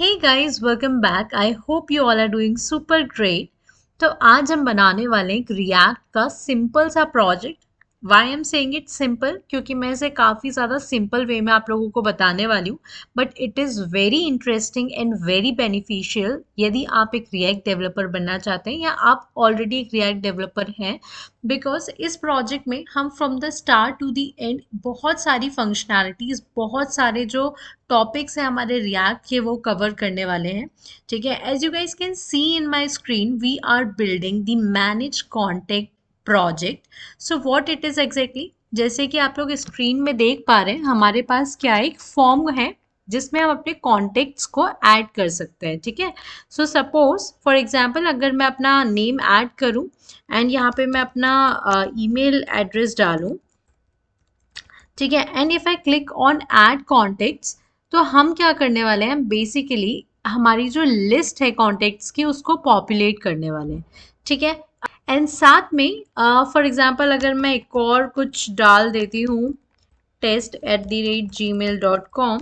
Hey guys, welcome back. I hope you all are doing super great. तो आज हम बनाने वाले हैं एक रिएक्ट का सिंपल सा project. Why am saying it simple क्योंकि मैं इसे काफ़ी ज़्यादा सिंपल वे में आप लोगों को बताने वाली हूँ, but it is very interesting and very beneficial यदि आप एक रिएक्ट डेवलपर बनना चाहते हैं या आप ऑलरेडी एक रिएक्ट डेवलपर हैं. बिकॉज इस प्रोजेक्ट में हम from the start to the end बहुत सारी फंक्शनैलिटीज़, बहुत सारे जो टॉपिक्स हैं हमारे रिएक्ट के वो कवर करने वाले हैं. ठीक है, as you guys can see in my screen we are building the manage contact project. So what it is exactly, जैसे कि आप लोग स्क्रीन में देख पा रहे हैं हमारे पास क्या एक फॉर्म है जिसमें हम अपने कॉन्टेक्ट्स को ऐड कर सकते हैं. ठीक है, सो सपोज फॉर एग्जांपल अगर मैं अपना नेम ऐड करूं एंड यहाँ पे मैं अपना ईमेल एड्रेस डालूं. ठीक है, and if I click on add contacts तो हम क्या करने वाले हैं, बेसिकली हमारी जो लिस्ट है कॉन्टेक्ट्स की उसको पॉपुलेट करने वाले हैं. ठीक है, एंड साथ में फॉर एग्जांपल अगर मैं एक और कुछ डाल देती हूँ test@gmail.com.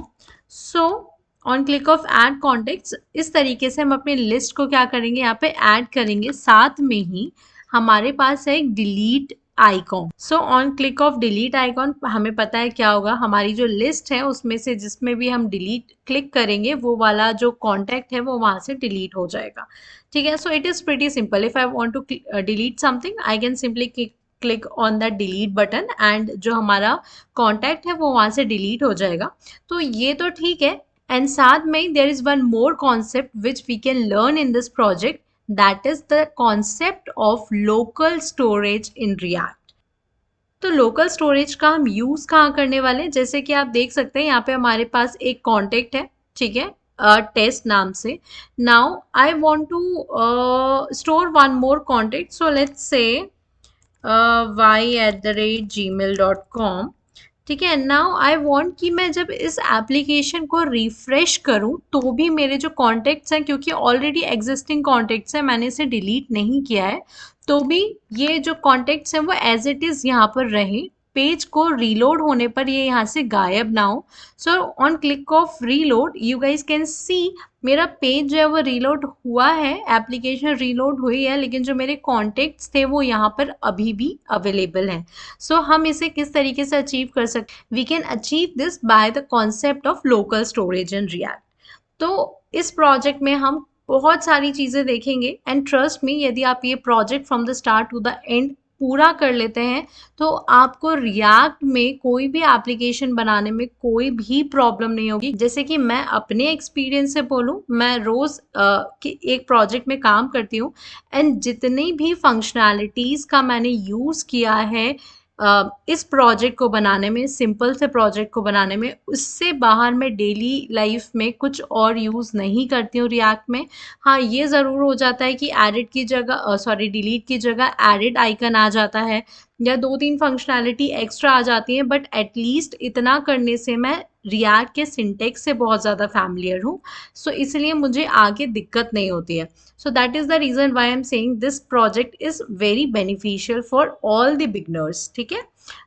So on click of add contacts इस तरीके से हम अपनी लिस्ट को क्या करेंगे, यहाँ पे ऐड करेंगे. साथ में ही हमारे पास है एक delete icon. So on click of delete icon हमें पता है क्या होगा, हमारी जो लिस्ट है उसमें से जिसमें भी हम डिलीट क्लिक करेंगे वो वाला जो कॉन्टैक्ट है वो वहाँ से डिलीट हो जाएगा. ठीक है, so it is pretty simple. If I want to delete something I can simply click on the delete button and जो हमारा कॉन्टैक्ट है वो वहाँ से डिलीट हो जाएगा. तो ये तो ठीक है. एंड साथ में there is one more concept which we can learn in this project, that is the concept of local storage in React. तो लोकल स्टोरेज का हम यूज़ कहाँ करने वाले हैं, जैसे कि आप देख सकते हैं यहाँ पे हमारे पास एक कॉन्टेक्ट है. ठीक है, टेस्ट नाम से. Now I want to store one more contact, so let's say y@gmail.com. ठीक है, नाउ आई वांट कि मैं जब इस एप्लीकेशन को रिफ्रेश करूं तो भी मेरे जो कॉन्टेक्ट्स हैं, क्योंकि ऑलरेडी एग्जिस्टिंग कॉन्टेक्ट्स हैं, मैंने इसे डिलीट नहीं किया है, तो भी ये जो कॉन्टेक्ट्स हैं वो एज इट इज़ यहाँ पर रहें. पेज को रीलोड होने पर ये यहाँ से गायब ना हो. सो on click of reload you guys can see मेरा पेज जो है वो रीलोड हुआ है, एप्लीकेशन रीलोड हुई है, लेकिन जो मेरे कॉन्टेक्ट्स थे वो यहाँ पर अभी भी अवेलेबल हैं. सो हम इसे किस तरीके से अचीव कर सकते, we can achieve this by the concept of local storage in React. तो इस प्रोजेक्ट में हम बहुत सारी चीज़ें देखेंगे एंड ट्रस्ट मी, यदि आप ये project from the start to the end पूरा कर लेते हैं तो आपको रिएक्ट में कोई भी एप्लीकेशन बनाने में कोई भी प्रॉब्लम नहीं होगी. जैसे कि मैं अपने एक्सपीरियंस से बोलूँ, मैं रोज़ एक प्रोजेक्ट में काम करती हूँ एंड जितनी भी फंक्शनैलिटीज़ का मैंने यूज़ किया है इस प्रोजेक्ट को बनाने में, सिंपल से प्रोजेक्ट को बनाने में, उससे बाहर मैं डेली लाइफ में कुछ और यूज़ नहीं करती हूँ रिएक्ट में. हाँ, ये ज़रूर हो जाता है कि एडिट की जगह डिलीट की जगह एडिट आइकन आ जाता है या 2-3 फंक्शनैलिटी एक्स्ट्रा आ जाती हैं, बट एटलीस्ट इतना करने से मैं रिएक्ट के सिंटेक्स से बहुत ज़्यादा फैमिलियर हूँ. सो इसलिए मुझे आगे दिक्कत नहीं होती है. So that is the reason why I'm saying this project is very beneficial for all the beginners. ठीक है,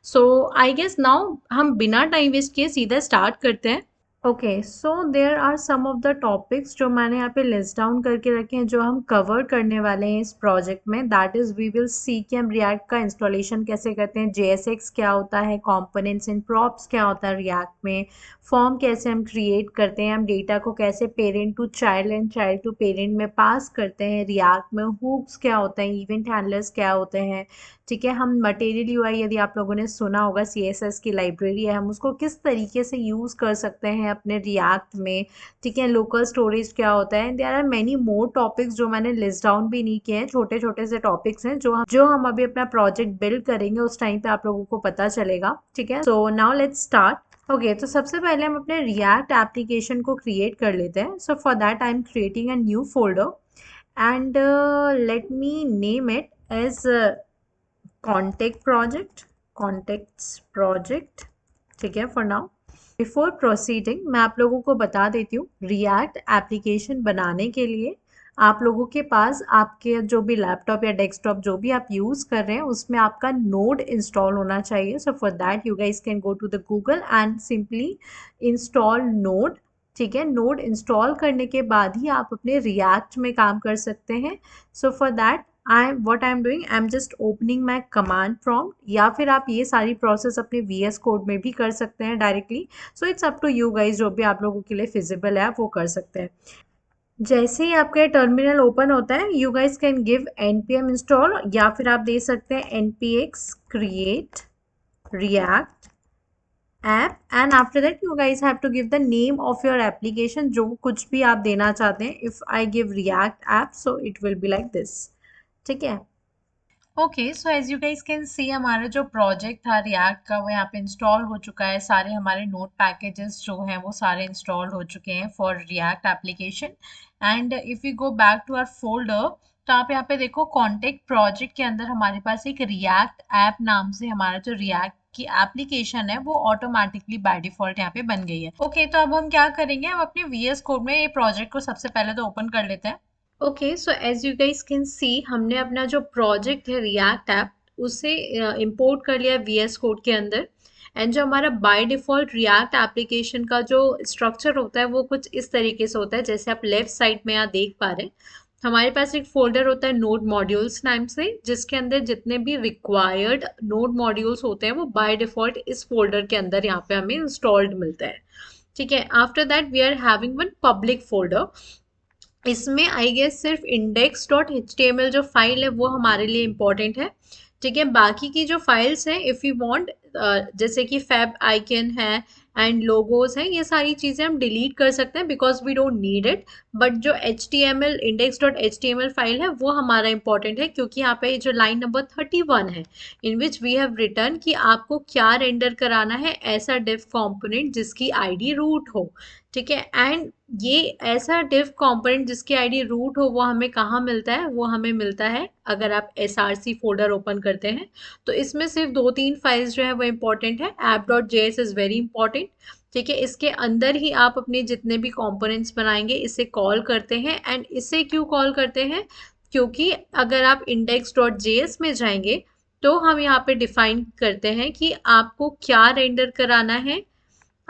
so I guess now हम बिना टाइम वेस्ट किए सीधा स्टार्ट करते हैं. Okay, so there are some of the topics जो मैंने यहाँ पे लिस्ट डाउन करके रखे हैं जो हम कवर करने वाले हैं इस प्रोजेक्ट में. That is we will see कि हम रिएक्ट का इंस्टॉलेशन कैसे करते हैं, JSX क्या होता है, कंपोनेंट्स एंड प्रॉप्स क्या होता है रिएक्ट में, फॉर्म कैसे हम क्रिएट करते हैं, हम डेटा को कैसे parent to child and child to parent में पास करते हैं रिएक्ट में, हुक्स क्या होते हैं, इवेंट हैंडलर्स क्या होते हैं. ठीक है, हम मटेरियल यूआई, यदि आप लोगों ने सुना होगा, CSS की लाइब्रेरी है, हम उसको किस तरीके से यूज़ कर सकते हैं अपने रिएक्ट में. ठीक है, लोकल स्टोरेज क्या होता है. There are many more topics जो मैंने लिस्ट डाउन भी नहीं किए हैं, छोटे छोटे से टॉपिक्स हैं जो हम अभी अपना प्रोजेक्ट बिल्ड करेंगे उस टाइम पे आप लोगों को पता चलेगा. ठीक है, so now let's start. Okay, तो सबसे पहले हम अपने रिएक्ट एप्लीकेशन को क्रिएट कर लेते हैं. So for that I am creating a new folder and let me name it as contacts project. ठीक है, फॉर नाउ. बिफोर प्रोसीडिंग मैं आप लोगों को बता देती हूँ, रिएक्ट एप्लीकेशन बनाने के लिए आप लोगों के पास आपके जो भी लैपटॉप या डेस्कटॉप जो भी आप यूज़ कर रहे हैं उसमें आपका नोड इंस्टॉल होना चाहिए. So for that you guys can go to the Google and simply install node. ठीक है, नोड इंस्टॉल करने के बाद ही आप अपने रिएक्ट में काम कर सकते हैं। So for that I am doing, I am just opening my command prompt, या फिर आप ये सारी प्रोसेस अपने VS कोड में भी कर सकते हैं directly. So it's up to you guys, जो भी आप लोगों के लिए फिजिबल है आप वो कर सकते हैं। जैसे ही आपका टर्मिनल ओपन होता है, you guys can give npm install, या फिर आप दे सकते हैं npx create react app, and after that you guys have to give the name of your application, जो कुछ भी आप देना चाहते हैं। if I give react app, so it will be like this। ठीक है, okay, so as you guys can see हमारा जो प्रोजेक्ट था रिएक्ट का वो यहाँ पे इंस्टॉल हो चुका है। सारे हमारे नोट पैकेजेस जो हैं वो सारे इंस्टॉल हो चुके हैं for React application. And if you go back to our folder, तो आप यहाँ पे देखो कॉन्टेक्ट प्रोजेक्ट के अंदर हमारे पास एक रिएक्ट ऐप नाम से हमारा जो रिएक्ट की एप्लीकेशन है वो ऑटोमेटिकली बाय डिफॉल्ट यहाँ पे बन गई है। ओके, तो अब हम क्या करेंगे, हम अपने VS कोड में ये प्रोजेक्ट को सबसे पहले तो ओपन कर लेते हैं। Okay, so as you guys can see हमने अपना जो प्रोजेक्ट है रिएक्ट ऐप उसे इंपोर्ट कर लिया VS कोड के अंदर। एंड जो हमारा बाय डिफ़ॉल्ट रिएक्ट एप्लीकेशन का जो स्ट्रक्चर होता है वो कुछ इस तरीके से होता है, जैसे आप लेफ्ट साइड में यहाँ देख पा रहे हैं। हमारे पास एक फोल्डर होता है नोड मॉड्यूल्स नाम से, जिसके अंदर जितने भी रिक्वायर्ड नोड मॉड्यूल्स होते हैं वो बाय डिफ़ॉल्ट इस फोल्डर के अंदर यहाँ पे हमें इंस्टॉल्ड मिलता है। ठीक है, after that we are having one public folder. इसमें आई गेस सिर्फ index.html जो फाइल है वो हमारे लिए इम्पोर्टेंट है। ठीक है, बाकी की जो फाइल्स हैं इफ़ यू वांट, जैसे कि फैब आइकन है एंड लोगोज हैं, ये सारी चीज़ें हम डिलीट कर सकते हैं because we don't need it. But जो HTML index.html फाइल है वो हमारा इंपॉर्टेंट है, क्योंकि यहाँ पे जो लाइन नंबर 31 है इन विच वी हैव रिटर्न कि आपको क्या रेंडर कराना है, ऐसा div कंपोनेंट जिसकी ID रूट हो। ठीक है, एंड ये ऐसा div कंपोनेंट जिसकी ID रूट हो वो हमें कहाँ मिलता है, वो हमें मिलता है अगर आप src फोल्डर ओपन करते हैं तो इसमें सिर्फ 2-3 फाइल्स जो है वो इम्पोर्टेंट है। app.js is very important. ठीक है, इसके अंदर ही आप अपने जितने भी कंपोनेंट्स बनाएंगे इसे कॉल करते हैं। एंड इसे क्यों कॉल करते हैं, क्योंकि अगर आप index.js में जाएंगे तो हम यहाँ पे डिफाइन करते हैं कि आपको क्या रेंडर कराना है।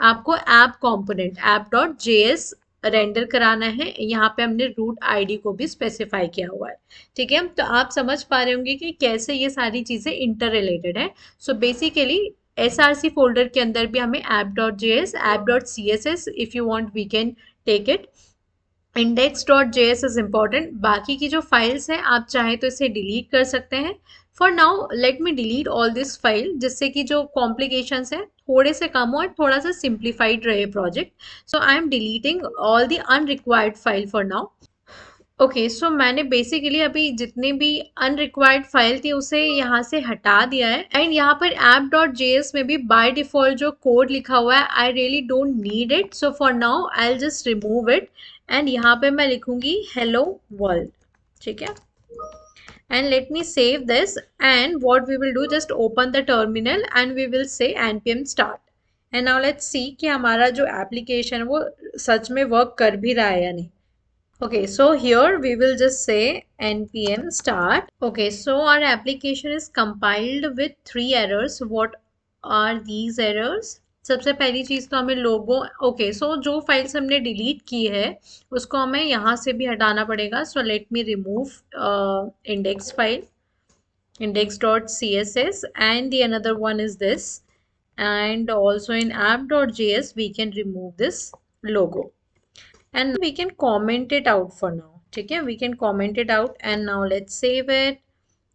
आपको ऐप कंपोनेंट app.js रेंडर कराना है, यहाँ पे हमने रूट आईडी को भी स्पेसिफाई किया हुआ है। ठीक है, तो आप समझ पा रहे होंगे कि कैसे ये सारी चीज़ें इंटर रिलेटेड है। सो बेसिकली src फोल्डर के अंदर भी हमें app.js, app.css if you want we can take it, index.js is important. बाकी की जो फाइल्स हैं आप चाहें तो इसे डिलीट कर सकते हैं। For now let me delete all this file, जिससे कि जो कॉम्प्लिकेशंस हैं थोड़े से कम हो और थोड़ा सा सिंप्लीफाइड रहे project. So I am deleting all the unrequired file for now. Okay, so मैंने बेसिकली अभी जितने भी अनरिक्वायर्ड फाइल थी उसे यहाँ से हटा दिया है। एंड यहाँ पर app.js में भी बाय डिफ़ॉल्ट जो कोड लिखा हुआ है I really don't need it, so for now I will just remove it. And यहाँ पे मैं लिखूंगी हेलो वर्ल्ड। ठीक है, and let me save this, and what we will do, just open the terminal and we will say npm start। and now let's see कि हमारा जो application वो सच में वर्क कर भी रहा है या नहीं। Okay, so here we will just say npm start। Okay, so our application is compiled with 3 errors। What are these errors? सबसे पहली चीज़ तो हमें लोगो, ओके, सो जो फाइल्स हमने डिलीट की है उसको हमें यहाँ से भी हटाना पड़ेगा। सो let me remove index file, index.css, and the another one is this, and also in app.js we can remove this logo and we can comment it out for now। ठीक है, we can comment it out, and now let's save it,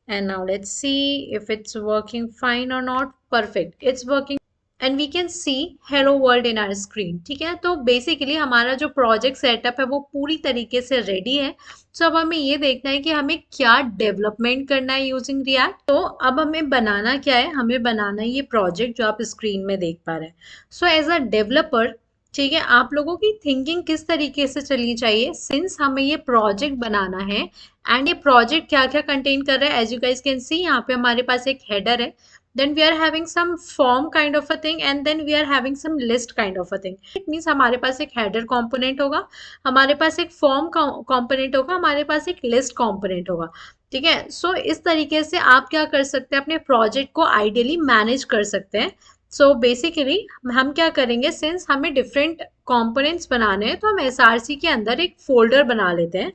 and now let's see if it's working fine or not। perfect, it's working and we can see hello world in our screen। ठीक है, तो basically हमारा जो project setup है वो पूरी तरीके से रेडी है। सो अब हमें ये देखना है कि हमें क्या डेवलपमेंट करना है यूजिंग रिएक्ट। तो अब हमें बनाना क्या है, हमें बनाना है ये प्रोजेक्ट जो आप स्क्रीन में देख पा रहे हैं। सो एज अ डेवलपर, ठीक है, आप लोगों की थिंकिंग किस तरीके से चलनी चाहिए, सिंस हमें ये प्रोजेक्ट बनाना है। एंड ये प्रोजेक्ट क्या क्या कंटेन कर रहा है, as you guys can see यहाँ पे हमारे पास एक हेडर है, then we are having some form kind of a thing, and then we are having some list kind of a thing। it means हमारे पास एक header component होगा, हमारे पास एक form component होगा, हमारे पास एक list component होगा। ठीक है, सो इस तरीके से आप क्या कर सकते हैं, अपने प्रोजेक्ट को आइडियली मैनेज कर सकते हैं। सो बेसिकली हम क्या करेंगे, सिंस हमें डिफरेंट कंपोनेंट्स बनाने हैं तो हम एसआरसी के अंदर एक फोल्डर बना लेते हैं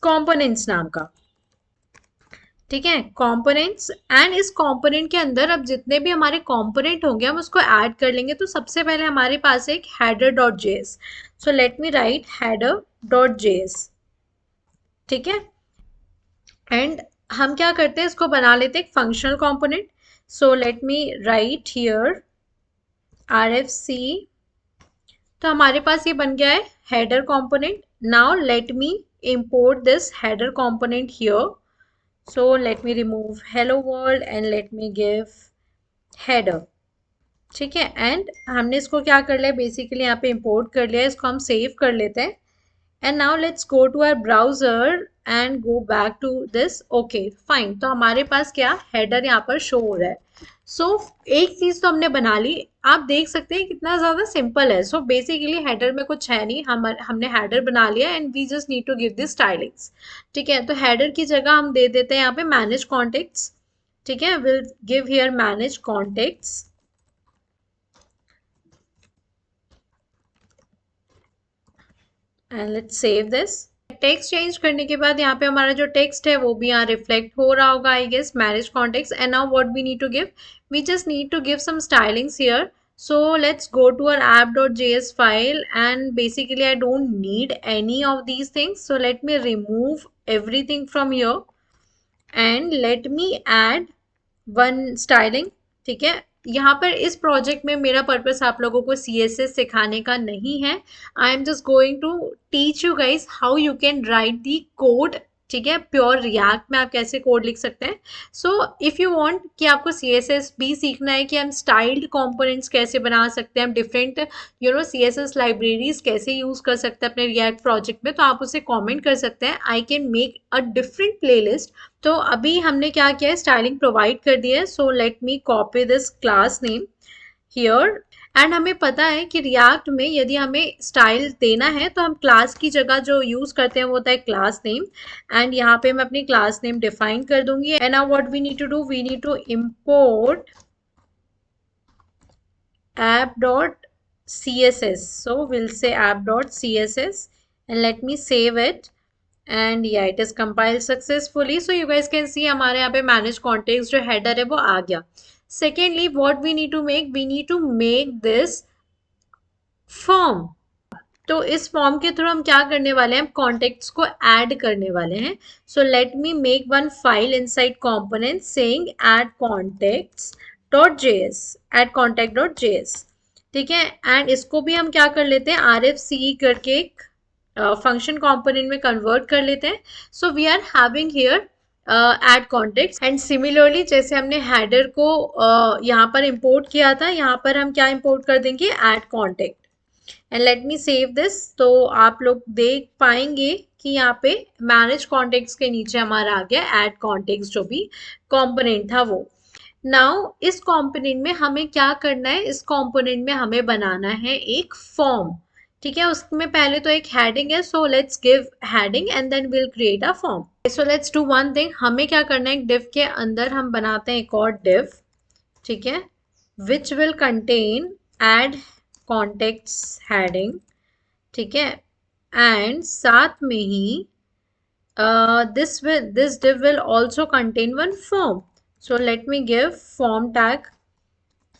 कंपोनेंट्स नाम का। ठीक है, कंपोनेंट्स, एंड इस कंपोनेंट के अंदर अब जितने भी हमारे कंपोनेंट होंगे हम उसको ऐड कर लेंगे। तो सबसे पहले हमारे पास है एक हेडर डॉट जेएस। सो लेट मी राइट हेडर डॉट जेएस। ठीक है, एंड हम क्या करते हैं, इसको बना लेते हैं एक functional component. So let me right here RFC। तो हमारे पास ये बन गया है header component. Now let me import this header component here. So let me remove hello world and let me give header। ठीक है, एंड हमने इसको क्या कर लिया, बेसिकली यहाँ पे इंपोर्ट कर लिया है, इसको हम सेव कर लेते हैं। And now let's go to our browser and go back to this. Okay fine, तो हमारे पास क्या हेडर यहाँ पर शो हो रहा है। सो एक चीज तो हमने बना ली, आप देख सकते हैं कितना ज्यादा सिंपल है। सो बेसिकली हेडर में कुछ है नहीं, हमने हेडर बना लिया and we just need to give this stylings. ठीक है, तो हेडर की जगह हम दे देते हैं यहाँ पे मैनेज कॉन्टेक्ट्स। ठीक है, will give here manage contacts and let's save this. Text change करने के बाद यहाँ पे हमारा जो टेक्स्ट है वो भी यहाँ रिफ्लेक्ट हो रहा होगा I guess, manage context. And now what we need to give, we just need to give some stylings here. So let's go to our app.js file, and basically I don't need any of these things. So let me remove everything from here and let me add one styling। ठीक है, यहाँ पर इस project में मेरा purpose आप लोगों को CSS सिखाने का नहीं है। I am just going to teach you guys how you can write the code. ठीक है, प्योर रिएक्ट में आप कैसे कोड लिख सकते हैं। सो इफ़ यू वांट कि आपको CSS भी सीखना है कि हम स्टाइल्ड कंपोनेंट्स कैसे बना सकते हैं, हम डिफरेंट CSS लाइब्रेरीज कैसे यूज़ कर सकते हैं अपने रिएक्ट प्रोजेक्ट में, तो आप उसे कॉमेंट कर सकते हैं। I can make a different playlist. तो अभी हमने क्या किया है, स्टाइलिंग प्रोवाइड कर दी है। सो let me copy this class name here. And हमें पता है कि रिएक्ट में यदि हमें स्टाइल देना है तो हम क्लास की जगह जो यूज करते हैं वो होता है क्लास नेम। एंड यहाँ पे मैं अपनी क्लास नेम डिफाइन कर दूंगी। And now what we need to do, we need to import app.css। so we'll say app.css and let me save it, and yeah, it is compiled successfully। so you guys can see हमारे यहाँ पे manage context जो header है वो आ गया। secondly what we need to make, we need to make this form। तो इस form के थ्रू हम क्या करने वाले हैं, हम कॉन्टेक्ट्स को ऐड करने वाले हैं। So let me make one file inside component saying add contacts dot JS, add contact dot JS. ठीक है, एंड इसको भी हम क्या कर लेते हैं, RFC करके एक फंक्शन कंपोनेंट में कन्वर्ट कर लेते हैं। So we are having here add contacts. And similarly जैसे हमने हेडर को यहाँ पर इंपोर्ट किया था, यहाँ पर हम क्या इंपोर्ट कर देंगे, add contact. And let me save this. तो आप लोग देख पाएंगे कि यहाँ पे मैनेज कॉन्टेक्ट्स के नीचे हमारा आ गया ऐड कॉन्टेक्ट्स, जो भी कंपोनेंट था वो। नाउ इस कंपोनेंट में हमें क्या करना है, इस कंपोनेंट में हमें बनाना है एक फॉर्म। ठीक है, उसमें पहले तो एक हेडिंग है। So let's give heading and then will create a form. So let's do one thing, हमें क्या करना है, एक डिव के अंदर हम बनाते हैं एक और डिव। ठीक है, which will contain add contacts heading. ठीक है, एंड साथ में ही this div will also contain one form। so let me give form tag।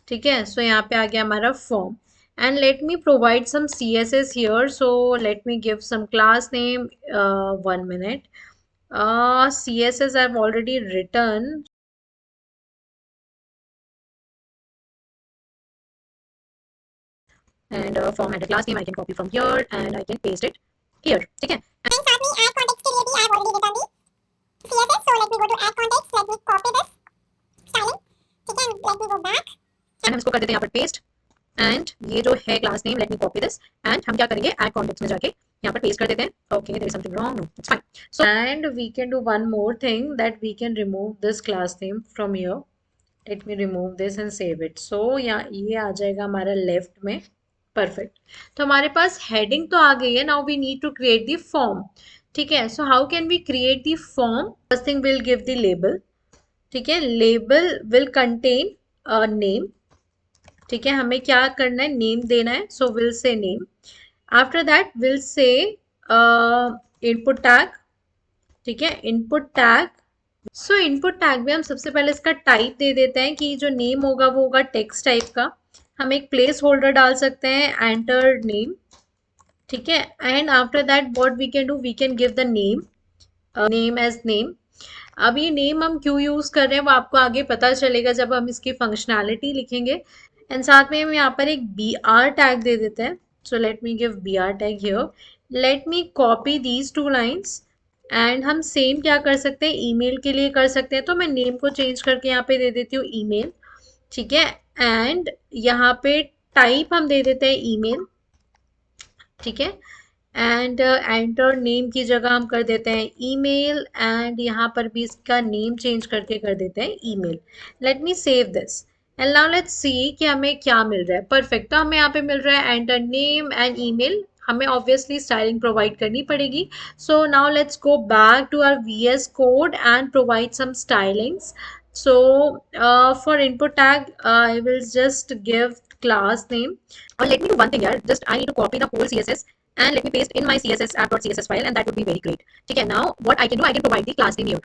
ठीक है, so यहाँ पे आ गया हमारा form, and let me provide some CSS here। so let me give some class name। 1 minute। CSS I've already written। and form and the class name I can copy from here and I can paste it here। ठीक है, and साथ में add context के लिए भी I have already written the CSS। so let me go to add context, let me copy this styling। ठीक है, let me go back and हम इसको कर देते हैं यहाँ पर पेस्ट। एंड ये जो है class name, late me copy this, and हम क्या करेंगे, ऐड कॉन्टेक्ट्स में जाके यहाँ पर पेस्ट कर देते हैं। Okay, there is something wrong, no it's fine. So and we can do one more thing, that we can remove this class name from here. Let me remove this and save it. So यहाँ ये आ जाएगा हमारा left में। Perfect, तो हमारे पास heading तो आ गई है। Now we need to create the form. ठीक है, so how can we create the form, first thing will give the label. ठीक है, लेबल विल कंटेन नेम। ठीक है, हमें क्या करना है, नेम देना है, सो विल से name. After that will say input tag. ठीक है, इनपुट टैग। सो इनपुट टैग में हम सबसे पहले इसका टाइप दे देते हैं कि जो नेम होगा वो होगा टेक्स्ट टाइप का। हम एक प्लेस होल्डर डाल सकते हैं, एंटर नेम। ठीक है, and after that what we can do, we can give the name, name as name. अब ये नेम हम क्यों यूज कर रहे हैं वो आपको आगे पता चलेगा जब हम इसकी फंक्शनैलिटी लिखेंगे। एंड साथ में हम यहाँ पर एक बी आर टैग दे देते हैं। So let me give B R tag here. Let me copy these two lines. And हम सेम क्या कर सकते हैं, ईमेल के लिए कर सकते हैं, तो मैं नेम को चेंज करके यहाँ पे दे देती हूँ ईमेल। ठीक है, एंड यहाँ पे टाइप हम दे देते हैं ईमेल। ठीक है, एंड एंटर नेम की जगह हम कर देते हैं ईमेल, एंड यहाँ पर भी इसका नेम चेंज करके कर देते हैं email. Late me save this and now let's see कि हमें क्या मिल रहा है। परफेक्ट, तो हमें यहाँ पे मिल रहा है एंटर नेम एंड ईमेल। हमें ऑब्वियसली स्टाइलिंग प्रोवाइड करनी पड़ेगी। So now let's go back to our VS code and provide some stylings. So for input tag, I will just give class name. Or let me do one thing here. Just I need to copy the whole CSS and let me paste in my CSS app.css file, and that would be very great. ठीक है, now what I can do, I can provide the class name here.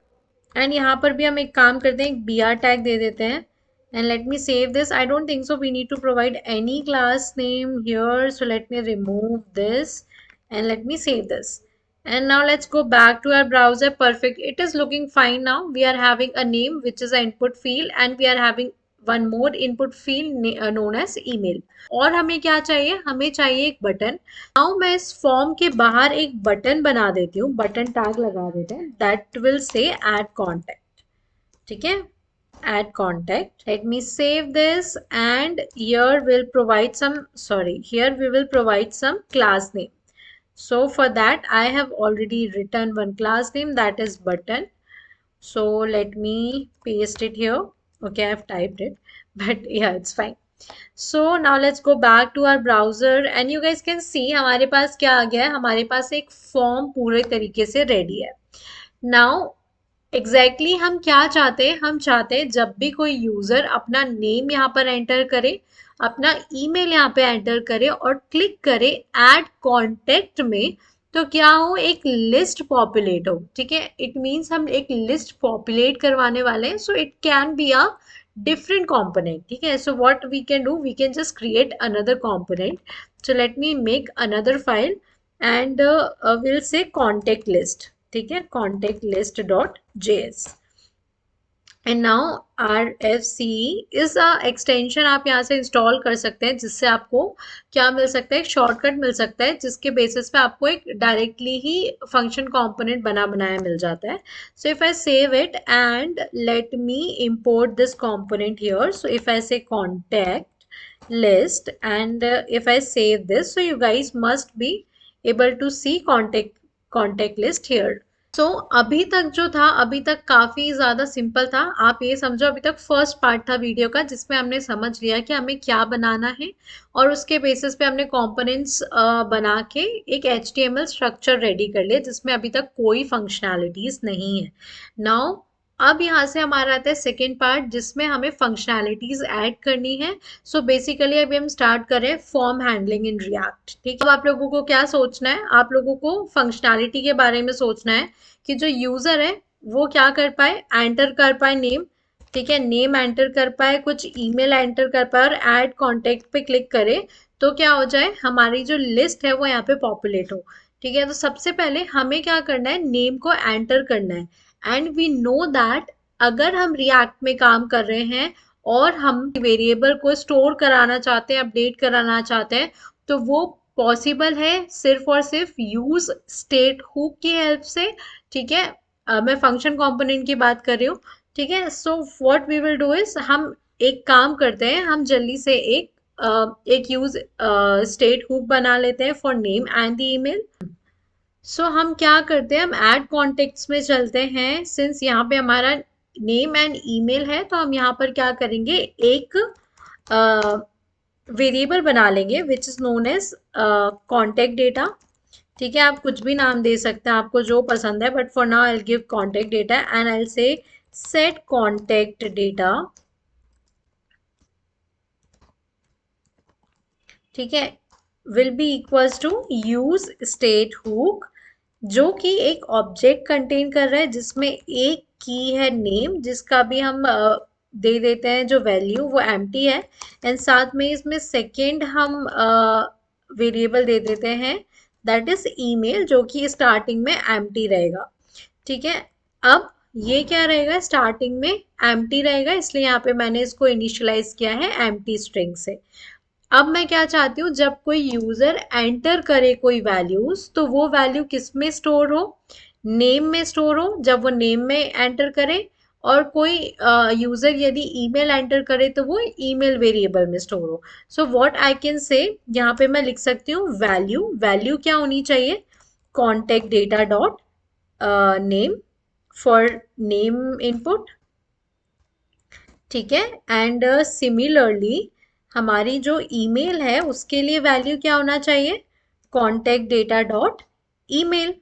And यहाँ पर भी हम एक काम करते हैं, एक BR tag दे देते हैं. And let me save this. I don't think so we need to provide any class name here. So let me remove this and let me save this. And now let's go back to our browser. Perfect. It is looking fine now. We are having a name which is an input field, and we are having one more input field known as email. और हमें क्या चाहिए, हमें चाहिए एक button. Now मैं इस form के बाहर एक बटन बना देती हूँ, बटन टैग लगा देते हैं, that will say add contact. ठीक है, add contact. Let me save this, and here we'll provide some, sorry, here we will provide some class name. So for that I have already written one class name, that is button. So let me paste it here. Okay, I've typed it but yeah, it's fine. So now let's go back to our browser and you guys can see हमारे पास क्या आ गया है, हमारे पास एक form पूरे तरीके से ready है। नाउ एग्जैक्टली हम क्या चाहते हैं, हम चाहते हैं जब भी कोई यूजर अपना नेम यहाँ पर एंटर करे, अपना ईमेल यहाँ पे एंटर करे और क्लिक करे ऐड कॉन्टेक्ट में, तो क्या हो, एक लिस्ट पॉपुलेट हो। ठीक है, इट मीन्स हम एक लिस्ट पॉपुलेट करवाने वाले हैं। So it can be a different component. ठीक है, so what we can do, we can just create another component. So let me make another file and we'll say contact list. ठीक है, contact list dot js. And now RFC is a extension आप यहाँ से install कर सकते हैं, जिससे आपको क्या मिल सकता है, एक शॉर्टकट मिल सकता है, जिसके बेसिस पे आपको एक डायरेक्टली ही फंक्शन कंपोनेंट बना बनाया मिल जाता है। So if I save it and let me import this component here, so if I say contact list and if I save this, so you guys must be able to see contact list here. So अभी तक जो था, अभी तक काफ़ी ज़्यादा simple था। आप ये समझो अभी तक फर्स्ट पार्ट था वीडियो का, जिसमें हमने समझ लिया कि हमें क्या बनाना है और उसके बेसिस पे हमने कंपोनेंट्स बना के एक HTML स्ट्रक्चर रेडी कर लिया, जिसमें अभी तक कोई फंक्शनैलिटीज़ नहीं है। नाउ अब यहाँ से हमारा आता है सेकेंड पार्ट, जिसमें हमें फंक्शनैलिटीज ऐड करनी है। सो बेसिकली अभी हम स्टार्ट कर रहे हैं फॉर्म हैंडलिंग इन रिएक्ट। ठीक है, अब आप लोगों को क्या सोचना है, आप लोगों को फंक्शनैलिटी के बारे में सोचना है कि जो यूजर है वो क्या कर पाए, एंटर कर पाए नेम। ठीक है, नेम एंटर कर पाए, कुछ ईमेल एंटर कर पाए और ऐड कॉन्टेक्ट पे क्लिक करे, तो क्या हो जाए, हमारी जो लिस्ट है वो यहाँ पे पॉपुलेट हो। ठीक है, तो सबसे पहले हमें क्या करना है, नेम को एंटर करना है। एंड वी नो दैट अगर हम रिएक्ट में काम कर रहे हैं और हम वेरिएबल को स्टोर कराना चाहते हैं, अपडेट कराना चाहते हैं, तो वो पॉसिबल है सिर्फ और सिर्फ यूज स्टेट हुक की हेल्प से। ठीक है, मैं फंक्शन कंपोनेंट की बात कर रही हूँ। ठीक है, so what we will do is, हम एक काम करते हैं, हम जल्दी से एक यूज स्टेट हुक बना लेते हैं for name and the email. So हम क्या करते हैं, हम ऐड कॉन्टेक्ट्स में चलते हैं। सिंस यहाँ पे हमारा नेम एंड ईमेल है, तो हम यहाँ पर क्या करेंगे, एक वेरिएबल बना लेंगे which is known as contact data. ठीक है, आप कुछ भी नाम दे सकते हैं, आपको जो पसंद है, but for now I will give contact data and I will say set contact data ठीक है, will be equals to use state hook, जो कि एक ऑब्जेक्ट कंटेन कर रहा है जिसमें एक की है नेम, जिसका भी हम दे देते हैं जो वैल्यू वो एम्प्टी है, एंड साथ में इसमें सेकेंड हम वेरिएबल दे देते हैं दैट इज ईमेल, जो कि स्टार्टिंग में एम्प्टी रहेगा। ठीक है, अब ये क्या रहेगा, स्टार्टिंग में एम्प्टी रहेगा, इसलिए यहाँ पे मैंने इसको इनिशियलाइज किया है एम्प्टी स्ट्रिंग से। अब मैं क्या चाहती हूँ, जब कोई यूजर एंटर करे कोई वैल्यूज, तो वो वैल्यू किस में स्टोर हो, नेम में स्टोर हो, जब वो नेम में एंटर करे, और कोई यूजर यदि ईमेल एंटर करे तो वो ईमेल वेरिएबल में स्टोर हो। सो व्हाट आई कैन से, यहाँ पे मैं लिख सकती हूँ वैल्यू, वैल्यू क्या होनी चाहिए, contact data dot name for name input. ठीक है, एंड सिमिलरली हमारी जो ईमेल है उसके लिए वैल्यू क्या होना चाहिए, कॉन्टेक्ट डेटा डॉट ईमेल।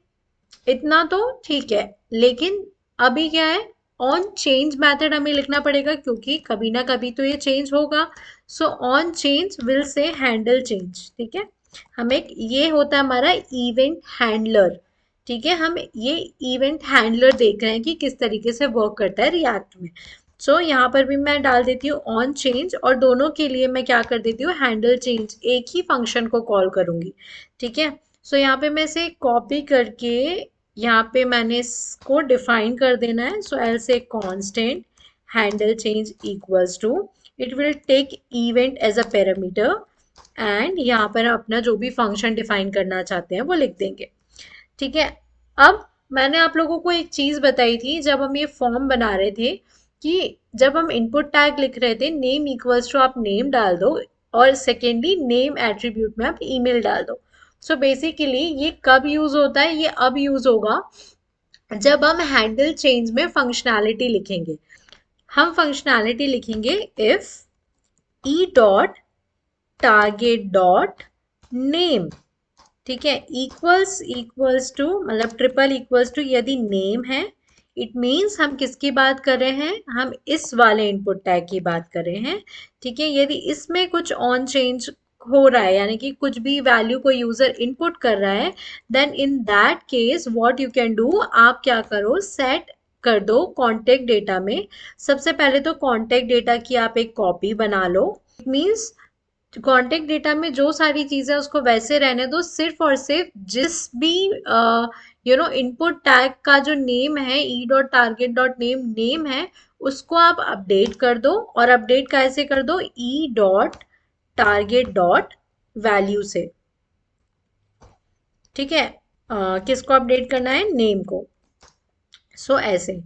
इतना तो ठीक है, लेकिन अभी क्या है, ऑन चेंज मेथड हमें लिखना पड़ेगा क्योंकि कभी ना कभी तो ये चेंज होगा। So on change will say handle change. ठीक है, हम एक, ये होता है हमारा इवेंट हैंडलर। ठीक है, हम ये इवेंट हैंडलर देख रहे हैं कि किस तरीके से वर्क करता है रिएक्ट में। सो यहाँ पर भी मैं डाल देती हूँ ऑन चेंज, और दोनों के लिए मैं क्या कर देती हूँ, हैंडल चेंज, एक ही फंक्शन को कॉल करूंगी। ठीक है, सो यहाँ पे मैं इसे कॉपी करके यहाँ पे मैंने इसको डिफाइन कर देना है। So L say constant handle change equals to, it will take event as a parameter, and यहाँ पर अपना जो भी फंक्शन डिफाइन करना चाहते हैं वो लिख देंगे। ठीक है, अब मैंने आप लोगों को एक चीज बताई थी जब हम ये फॉर्म बना रहे थे, कि जब हम इनपुट टैग लिख रहे थे नेम इक्वल्स टू आप नेम डाल दो, और सेकेंडली नेम एट्रीब्यूट में आप ईमेल डाल दो। सो बेसिकली ये कब यूज होता है, ये अब यूज होगा जब हम हैंडल चेंज में फंक्शनैलिटी लिखेंगे। हम फंक्शनैलिटी लिखेंगे if E dot target dot name. ठीक है, इक्वल्स टू मतलब ट्रिपल इक्वल्स टू, यदि नेम है इट मीन्स हम किसकी बात कर रहे हैं, हम इस वाले इनपुट टैग की बात कर रहे हैं। ठीक है, यदि इसमें कुछ ऑन चेंज हो रहा है, यानी कि कुछ भी वैल्यू को यूजर इनपुट कर रहा है, then in that case what you can do, आप क्या करो, सेट कर दो कॉन्टेक्ट डेटा में। सबसे पहले तो कॉन्टेक्ट डेटा की आप एक कॉपी बना लो, इट मीन्स कॉन्टेक्ट डेटा में जो सारी चीजें उसको वैसे रहने दो, सिर्फ और सिर्फ जिस भी इनपुट टैग का जो नेम है, E dot target dot name name है, उसको आप अपडेट कर दो। और अपडेट कैसे कर दो, E dot target dot value से। ठीक है, किसको अपडेट करना है, नेम को। सो ऐसे,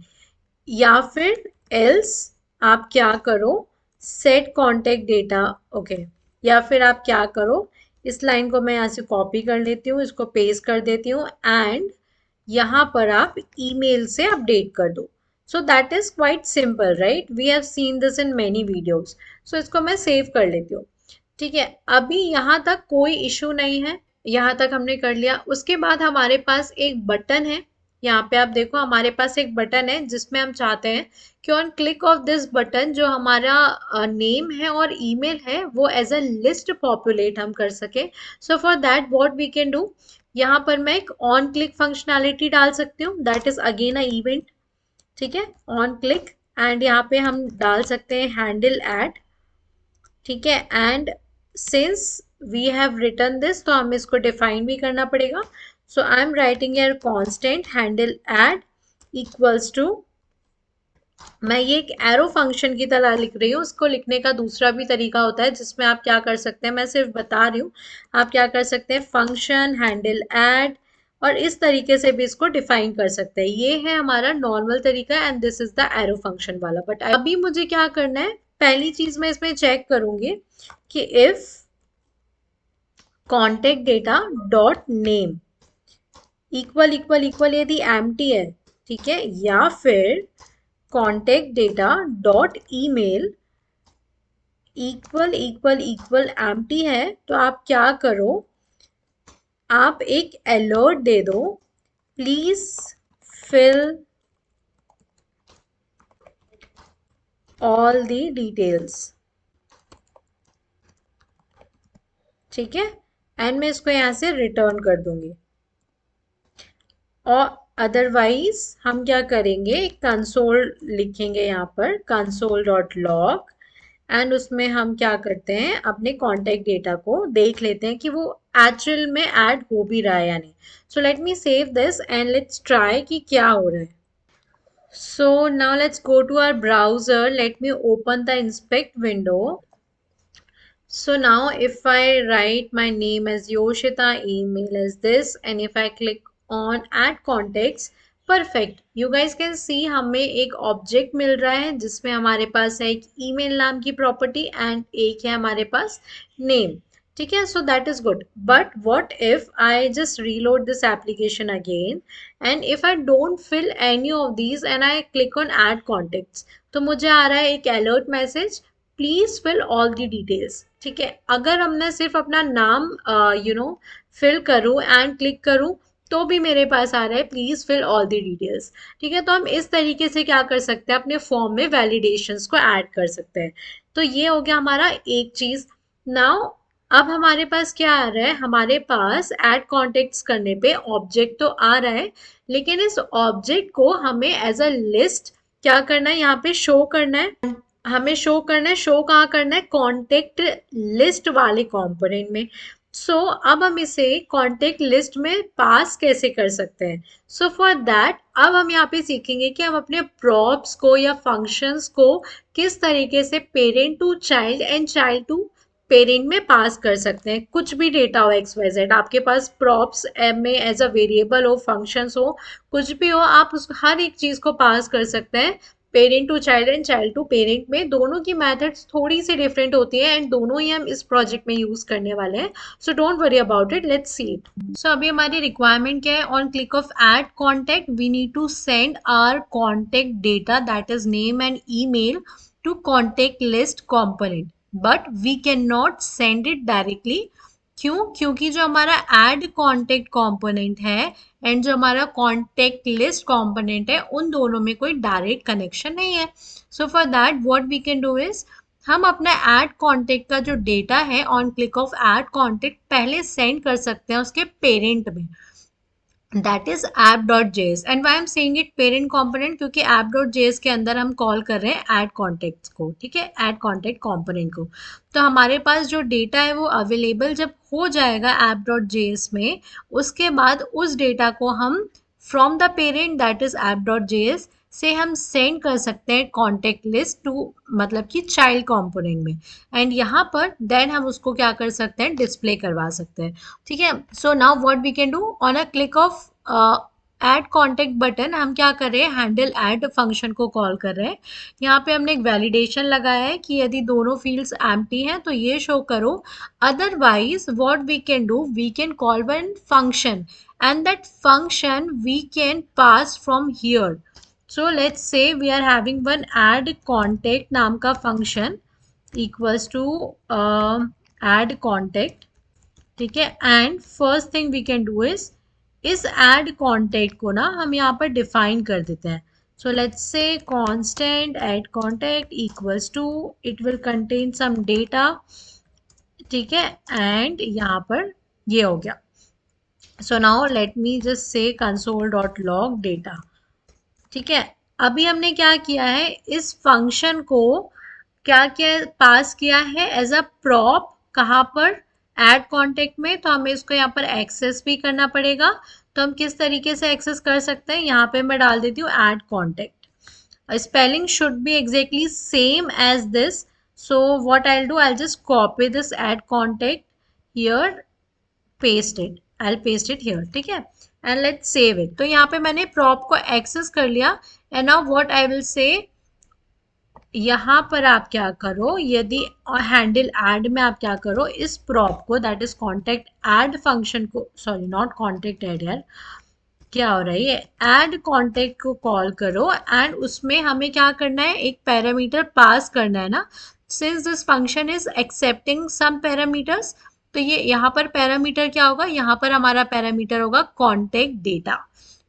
या फिर एल्स आप क्या करो, सेट कॉन्टेक्ट डेटा, ओके, या फिर आप क्या करो, इस लाइन को मैं यहाँ से कॉपी कर लेती हूँ, इसको पेस्ट कर देती हूँ, एंड यहाँ पर आप ईमेल से अपडेट कर दो। So that is quite simple, right, we have seen this in many videos. So इसको मैं सेव कर लेती हूँ। ठीक है, अभी यहाँ तक कोई इशू नहीं है, यहाँ तक हमने कर लिया। उसके बाद हमारे पास एक बटन है, यहाँ पे आप देखो हमारे पास एक बटन है जिसमें हम चाहते हैं कि on click of this button जो हमारा नेम है और ईमेल है वो एज अ लिस्ट पॉपुलेट हम कर सके। So for that what we can do, यहाँ पर मैं एक ऑन क्लिक फंक्शनैलिटी डाल सकती हूँ, that is again a event. ठीक है, ऑन क्लिक, एंड यहाँ पे हम डाल सकते हैं हैंडल एड। ठीक है, and since we have written this तो हमें इसको डिफाइन भी करना पड़ेगा। So I am writing here constant handle add equals to, मैं ये एक एरो फंक्शन की तरह लिख रही हूँ, उसको लिखने का दूसरा भी तरीका होता है जिसमें आप क्या कर सकते हैं, मैं सिर्फ बता रही हूँ, आप क्या कर सकते हैं, फंक्शन हैंडल एड, और इस तरीके से भी इसको डिफाइन कर सकते हैं। ये है हमारा नॉर्मल तरीका, and this is the arrow function वाला। बट अभी मुझे क्या करना है, पहली चीज मैं इसमें चेक करूंगी कि if contact data dot name equal equal equal यदि एम्प्टी है, ठीक है, या फिर contact data dot email equal equal equal empty है, तो आप क्या करो, आप एक अलर्ट दे दो, please fill all the details. ठीक है, एंड मैं इसको यहाँ से रिटर्न कर दूंगी। और अदरवाइज हम क्या करेंगे, कंसोल लिखेंगे यहाँ पर, कंसोल डॉट लॉग, एंड उसमें हम क्या करते हैं, अपने कॉन्टेक्ट डेटा को देख लेते हैं कि वो एक्चुअल में ऐड हो भी रहा है या नहीं। सो let me save this and let's try कि क्या हो रहा है। So now let's go to our browser. Let me open the inspect window. So now if I write my name as Yoshita, email as this, and if I click on add contacts, perfect. You guys can see हमें एक object मिल रहा है जिसमें हमारे पास है एक email नाम की प्रॉपर्टी एंड एक है हमारे पास नेम। ठीक है, so that is good, but what if I just reload this application again and if I don't fill any of these and I click on add contacts, तो मुझे आ रहा है एक alert message, please fill all the details. ठीक है, अगर हमने सिर्फ अपना नाम फिल करूँ एंड क्लिक करूँ तो भी मेरे पास आ रहा है please fill all the details. ठीक है, तो हम इस तरीके से क्या कर सकते हैं, अपने फॉर्म में वैलिडेशंस को ऐड कर सकते हैं। तो ये हो गया हमारा एक चीज। नाउ अब हमारे पास क्या आ रहा है, हमारे पास ऐड कॉन्टेक्ट्स करने पे ऑब्जेक्ट तो आ रहा है, लेकिन इस ऑब्जेक्ट को हमें एज अ लिस्ट क्या करना है, यहाँ पे शो करना है। हमें शो करना है, शो कहाँ करना है, कॉन्टेक्ट लिस्ट वाले कंपोनेंट में। सो अब हम इसे कॉन्टेक्ट लिस्ट में पास कैसे कर सकते हैं। सो फॉर दैट अब हम यहाँ पे सीखेंगे कि हम अपने प्रॉप्स को या फंक्शंस को किस तरीके से parent to child and child to parent में पास कर सकते हैं। कुछ भी डेटा हो एक्स वाई जेड, आपके पास प्रॉप्स में एज अ वेरिएबल हो, फंक्शंस हो, कुछ भी हो, आप उस हर एक चीज को पास कर सकते हैं parent to child and child to parent में। दोनों की मेथड्स थोड़ी सी डिफरेंट होती है एंड दोनों ही हम इस प्रोजेक्ट में यूज करने वाले हैं। So don't worry about it, let's see it. So अभी हमारी रिक्वायरमेंट क्या है, on click of add contact we need to send our contact data that is name and email to contact list component, but we cannot send it directly। क्यों, क्योंकि जो हमारा add contact component है and जो हमारा contact list component है उन दोनों में कोई डायरेक्ट कनेक्शन नहीं है। So for that what we can do is, हम अपना ऐड कॉन्टेक्ट का जो डेटा है on click of add contact पहले सेंड कर सकते हैं उसके पेरेंट में, that is app.js। And why am saying it parent component, क्योंकि app.js के अंदर हम कॉल कर रहे हैं ऐड कॉन्टेक्ट्स को। ठीक है, ऐड कॉन्टेक्ट कंपोनेंट को। तो हमारे पास जो डेटा है वो अवेलेबल जब हो जाएगा app.js में, उसके बाद उस डेटा को हम from the parent that is app.js से हम सेंड कर सकते हैं कॉन्टेक्ट लिस्ट टू, मतलब कि चाइल्ड कंपोनेंट में, एंड यहाँ पर देन हम उसको क्या कर सकते हैं, डिस्प्ले करवा सकते हैं। ठीक है, so now what we can do, on a click of add contact button हम क्या कर रहे हैं, हैंडल ऐड फंक्शन को कॉल कर रहे हैं। यहाँ पे हमने एक वैलिडेशन लगाया है कि यदि दोनों फील्ड्स एम्प्टी हैं तो ये शो करो, otherwise what we can do, we can call one function and that function we can pass from here. So let's say we are having one add contact नाम का function equals to add contact. ठीक है, and first thing we can do is इस add contact को ना हम यहाँ पर डिफाइन कर देते हैं। So let's say constant add contact equals to, it will contain some data. ठीक है, एंड यहाँ पर ये हो गया। So now let me just say console dot log data. ठीक है, अभी हमने क्या किया है, इस फंक्शन को क्या क्या पास किया है एज अ प्रॉप, कहाँ पर, ऐड कॉन्टेक्ट में। तो हमें इसको यहाँ पर एक्सेस भी करना पड़ेगा। तो हम किस तरीके से एक्सेस कर सकते हैं, यहाँ पे मैं डाल देती हूँ add contact. Spelling should be exactly same as this. So what I will do, I will just copy this add contact here, paste it, I will paste it here. ठीक है, एंड लेट्स सेव इट। तो यहाँ पे मैंने prop को access कर लिया and now what I will से, यहाँ पर आप क्या करो, यदि हैंडल ऐड में आप क्या करो, इस प्रॉप को that is contact add function को, सॉरी नॉट कॉन्टेक्ट ऐड यार, क्या हो रहा है ये, ऐड कॉन्टेक्ट को कॉल करो एंड उसमें हमें क्या करना है, एक पैरामीटर पास करना है ना। Since this function is accepting some parameters, तो ये यहाँ पर पैरामीटर क्या होगा, यहाँ पर हमारा पैरामीटर होगा contact data.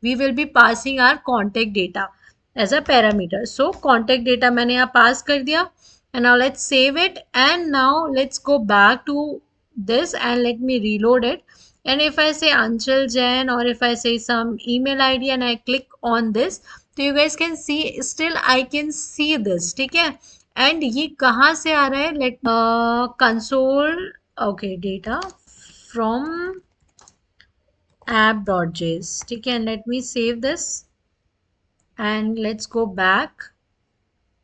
We will be passing our contact data as a parameter. So contact data मैंने यहाँ पास कर दिया and now let's save it and now let's go back to this and let me reload it. And if I say Anchal Jain or if I say some email ID and I click on this, तो you guys can see still I can see this. ठीक है, एंड ये कहाँ से आ रहा है? Let console, okay, data from app.js. ठीक है, let me save this and let's go back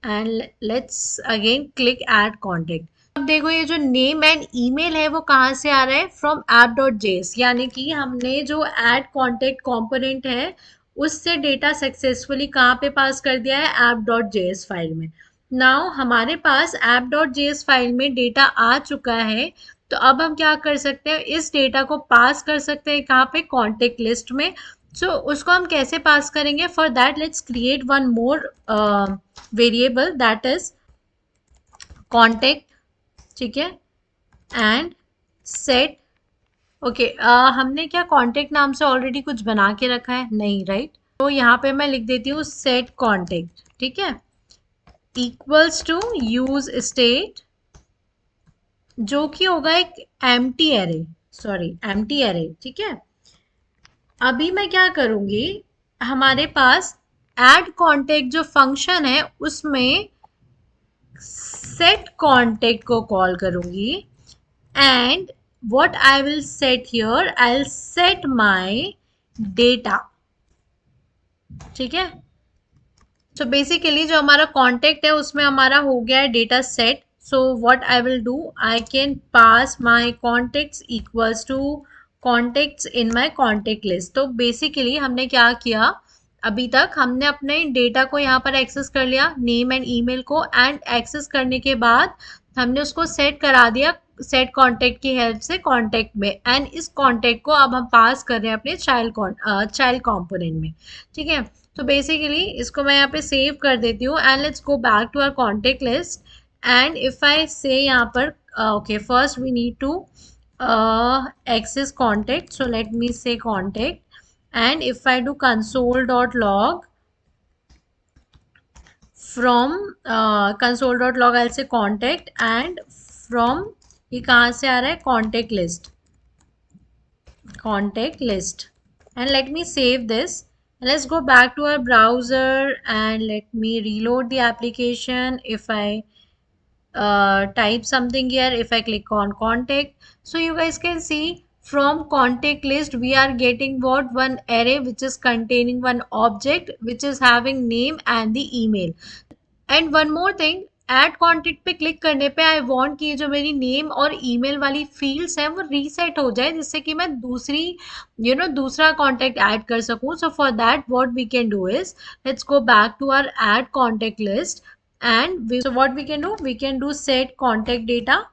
and let's again click add contact. अब देखो ये जो नेम एंड ईमेल है वो कहाँ से आ रहा है? फ्रॉम app.js, यानी कि हमने जो add contact component है उससे डेटा सक्सेसफुली कहाँ पे पास कर दिया है? app.js फाइल में. नाउ हमारे पास app.js फाइल में डेटा आ चुका है, तो अब हम क्या कर सकते हैं? इस डेटा को पास कर सकते हैं कहाँ पे? कॉन्टेक्ट लिस्ट में. सो उसको हम कैसे पास करेंगे? For that let's create one more variable that is contact. ठीक है, एंड सेट. ओके, हमने क्या कॉन्टेक्ट नाम से ऑलरेडी कुछ बना के रखा है? नहीं, राइट. तो यहाँ पे मैं लिख देती हूँ सेट कॉन्टेक्ट. ठीक है, इक्वल्स टू यूज स्टेट, जो कि होगा एक empty array, sorry empty array. ठीक है, अभी मैं क्या करूंगी, हमारे पास एड कॉन्टेक्ट जो फंक्शन है उसमें सेट कॉन्टेक्ट को कॉल करूंगी and what I will set here, I'll set my data. ठीक है, so basically जो हमारा contact है उसमें हमारा हो गया है data set. So what I will do, I can pass my contacts equals to contacts in my contact list. तो basically हमने क्या किया, अभी तक हमने अपने डेटा को यहाँ पर एक्सेस कर लिया, नेम एंड ईमेल को, एंड एक्सेस करने के बाद हमने उसको सेट करा दिया सेट कॉन्टेक्ट की हेल्प से कॉन्टेक्ट में, एंड इस कॉन्टेक्ट को अब हम पास कर रहे हैं अपने चाइल्ड कंपोनेंट में. ठीक है, तो बेसिकली इसको मैं यहाँ पे सेव कर देती हूँ and let's go back to our contact list. And if I say यहाँ पर okay, first we need to access contact, so let me say contact, and if I do console.log from console.log I'll say contact, and from ये कहाँ से आ रहा है? contact list, and let me save this. Let's go back to our browser and let me reload the application. If I type something here, if I click on contact, so you guys can see from contact list we are getting what? One array which is containing one object which is having name and the email. And one more thing, add contact पे click करने पे I want कि जो मेरी name और email वाली fields हैं वो रीसेट हो जाए, जिससे कि मैं दूसरा कॉन्टेक्ट ऐड कर सकूं. So for that what we can do is, let's go back to our add contact list and so what we can do set contact data,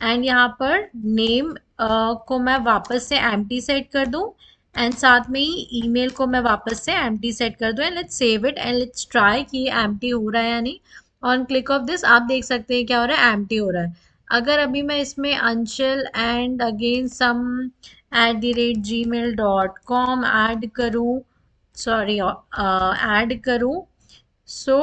एंड यहाँ पर नेम को मैं वापस से एम्प्टी सेट कर दूं एंड साथ में ही ईमेल को मैं वापस से एम्प्टी सेट कर दूं, and let's save it and let's try कि ये एम्प्टी हो रहा है या नहीं. ऑन क्लिक ऑफ दिस आप देख सकते हैं क्या हो रहा है? एम्प्टी हो रहा है. अगर अभी मैं इसमें Anshal and again some @gmail.com add करूँ, सॉरी ऐड करूँ, so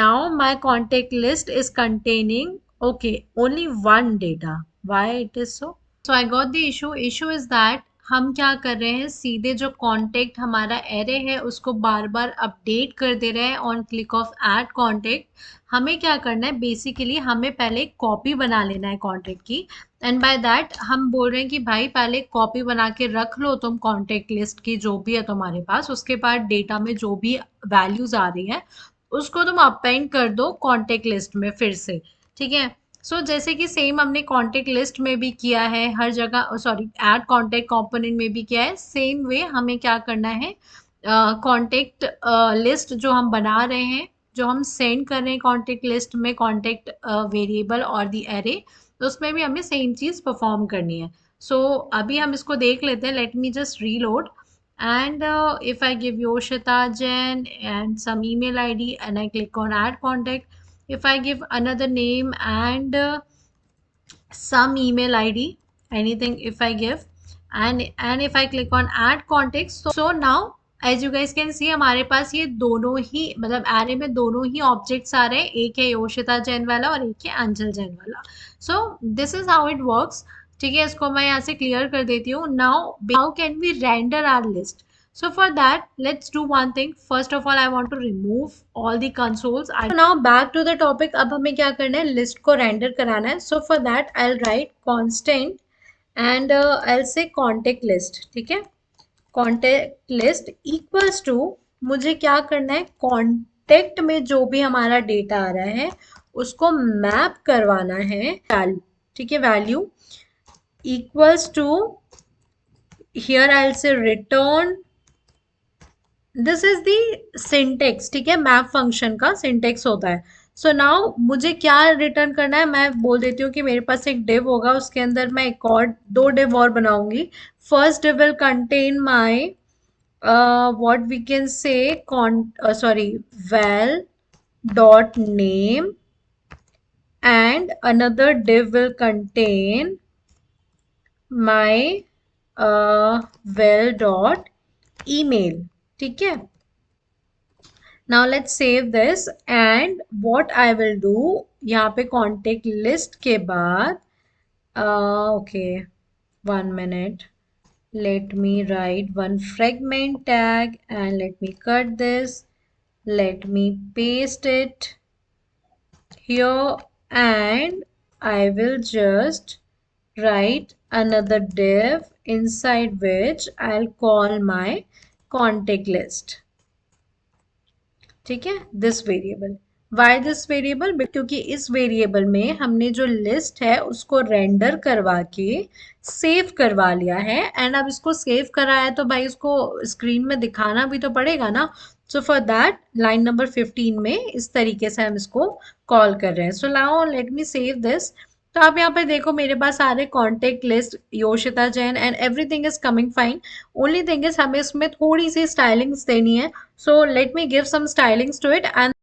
now my contact list is containing okay only one data. Why it is so I got the issue is that हम क्या कर रहे हैं, सीधे जो कॉन्टेक्ट हमारा एरे है उसको बार बार अपडेट कर दे रहे हैं on click of add contact. हमें क्या करना है, बेसिकली हमें पहले कॉपी बना लेना है कॉन्टेक्ट की, एंड बाय दैट हम बोल रहे हैं कि भाई पहले कॉपी बना के रख लो तुम कॉन्टेक्ट लिस्ट की जो भी है तुम्हारे पास, उसके बाद डेटा में जो भी वैल्यूज आ रही है उसको तुम अपेंड कर दो कॉन्टेक्ट लिस्ट में फिर से. ठीक है, सो जैसे कि सेम हमने कॉन्टेक्ट लिस्ट में भी किया है हर जगह, सॉरी ऐड कॉन्टेक्ट कंपोनेंट में भी किया है, सेम वे हमें क्या करना है, कॉन्टेक्ट लिस्ट जो हम बना रहे हैं, जो हम सेंड कर रहे हैं कॉन्टेक्ट लिस्ट में कॉन्टेक्ट वेरिएबल और दी एरे, तो उसमें भी हमें सेम चीज़ परफॉर्म करनी है. सो अभी हम इसको देख लेते हैं. Let me just reload. And if I give Yoshita Jain and some email ID and I click on add contact, if I give another name and some email ID, anything if I give, and if I click on add context, so now as you guys can see हमारे पास ये दोनों ही मतलब array में दोनों ही objects आ रहे हैं, एक है योशिता जैन वाला और एक है अंजल जैन वाला. So this is how it works. ठीक है, इसको मैं यहाँ से क्लियर कर देती हूँ. Now how can we render our list? So for that, let's do one thing. First of all, I want to remove all the consoles. So now back to the topic. अब हमें क्या करना है? List को render कराना है. So for that, I'll write constant and I'll say contact list. ठीक है, कॉन्टेक्ट लिस्ट इक्वल्स टू, मुझे क्या करना है? कॉन्टेक्ट में जो भी हमारा डेटा आ रहा है उसको मैप करवाना है वैल्यू. ठीक है, value equals to, here I will say return, this is the syntax. ठीक है, मैप फंक्शन का सिंटेक्स होता है. सो नाउ मुझे क्या रिटर्न करना है? मैं बोल देती हूँ कि मेरे पास एक डिव होगा, उसके अंदर मैं एक और दो डिव और बनाऊंगी. First div will contain my what we can say sorry, val dot name, and another div will contain my val dot email. ठीक है, now let's save this. And what I will do, यहाँ पे contact list के बाद okay, 1 minute, let me write one fragment tag and let me cut this. Let me paste it here and I will just write another div inside which I'll call my contact list. ठीक है, this variable. Why this variable? क्योंकि इस variable में हमने जो list है उसको render करवा के सेव करवा लिया है. एंड अब इसको सेव करा है तो भाई इसको स्क्रीन में दिखाना भी तो पड़ेगा ना. सो फॉर दैट लाइन नंबर 15 में इस तरीके से हम इसको कॉल कर रहे हैं. सो now let me save this. तो आप यहाँ पे देखो मेरे पास सारे contact list Yoshita Jain and everything is coming fine. Only thing is हमें इसमें थोड़ी सी स्टाइलिंग्स देनी है. So let me give some stylings to it. And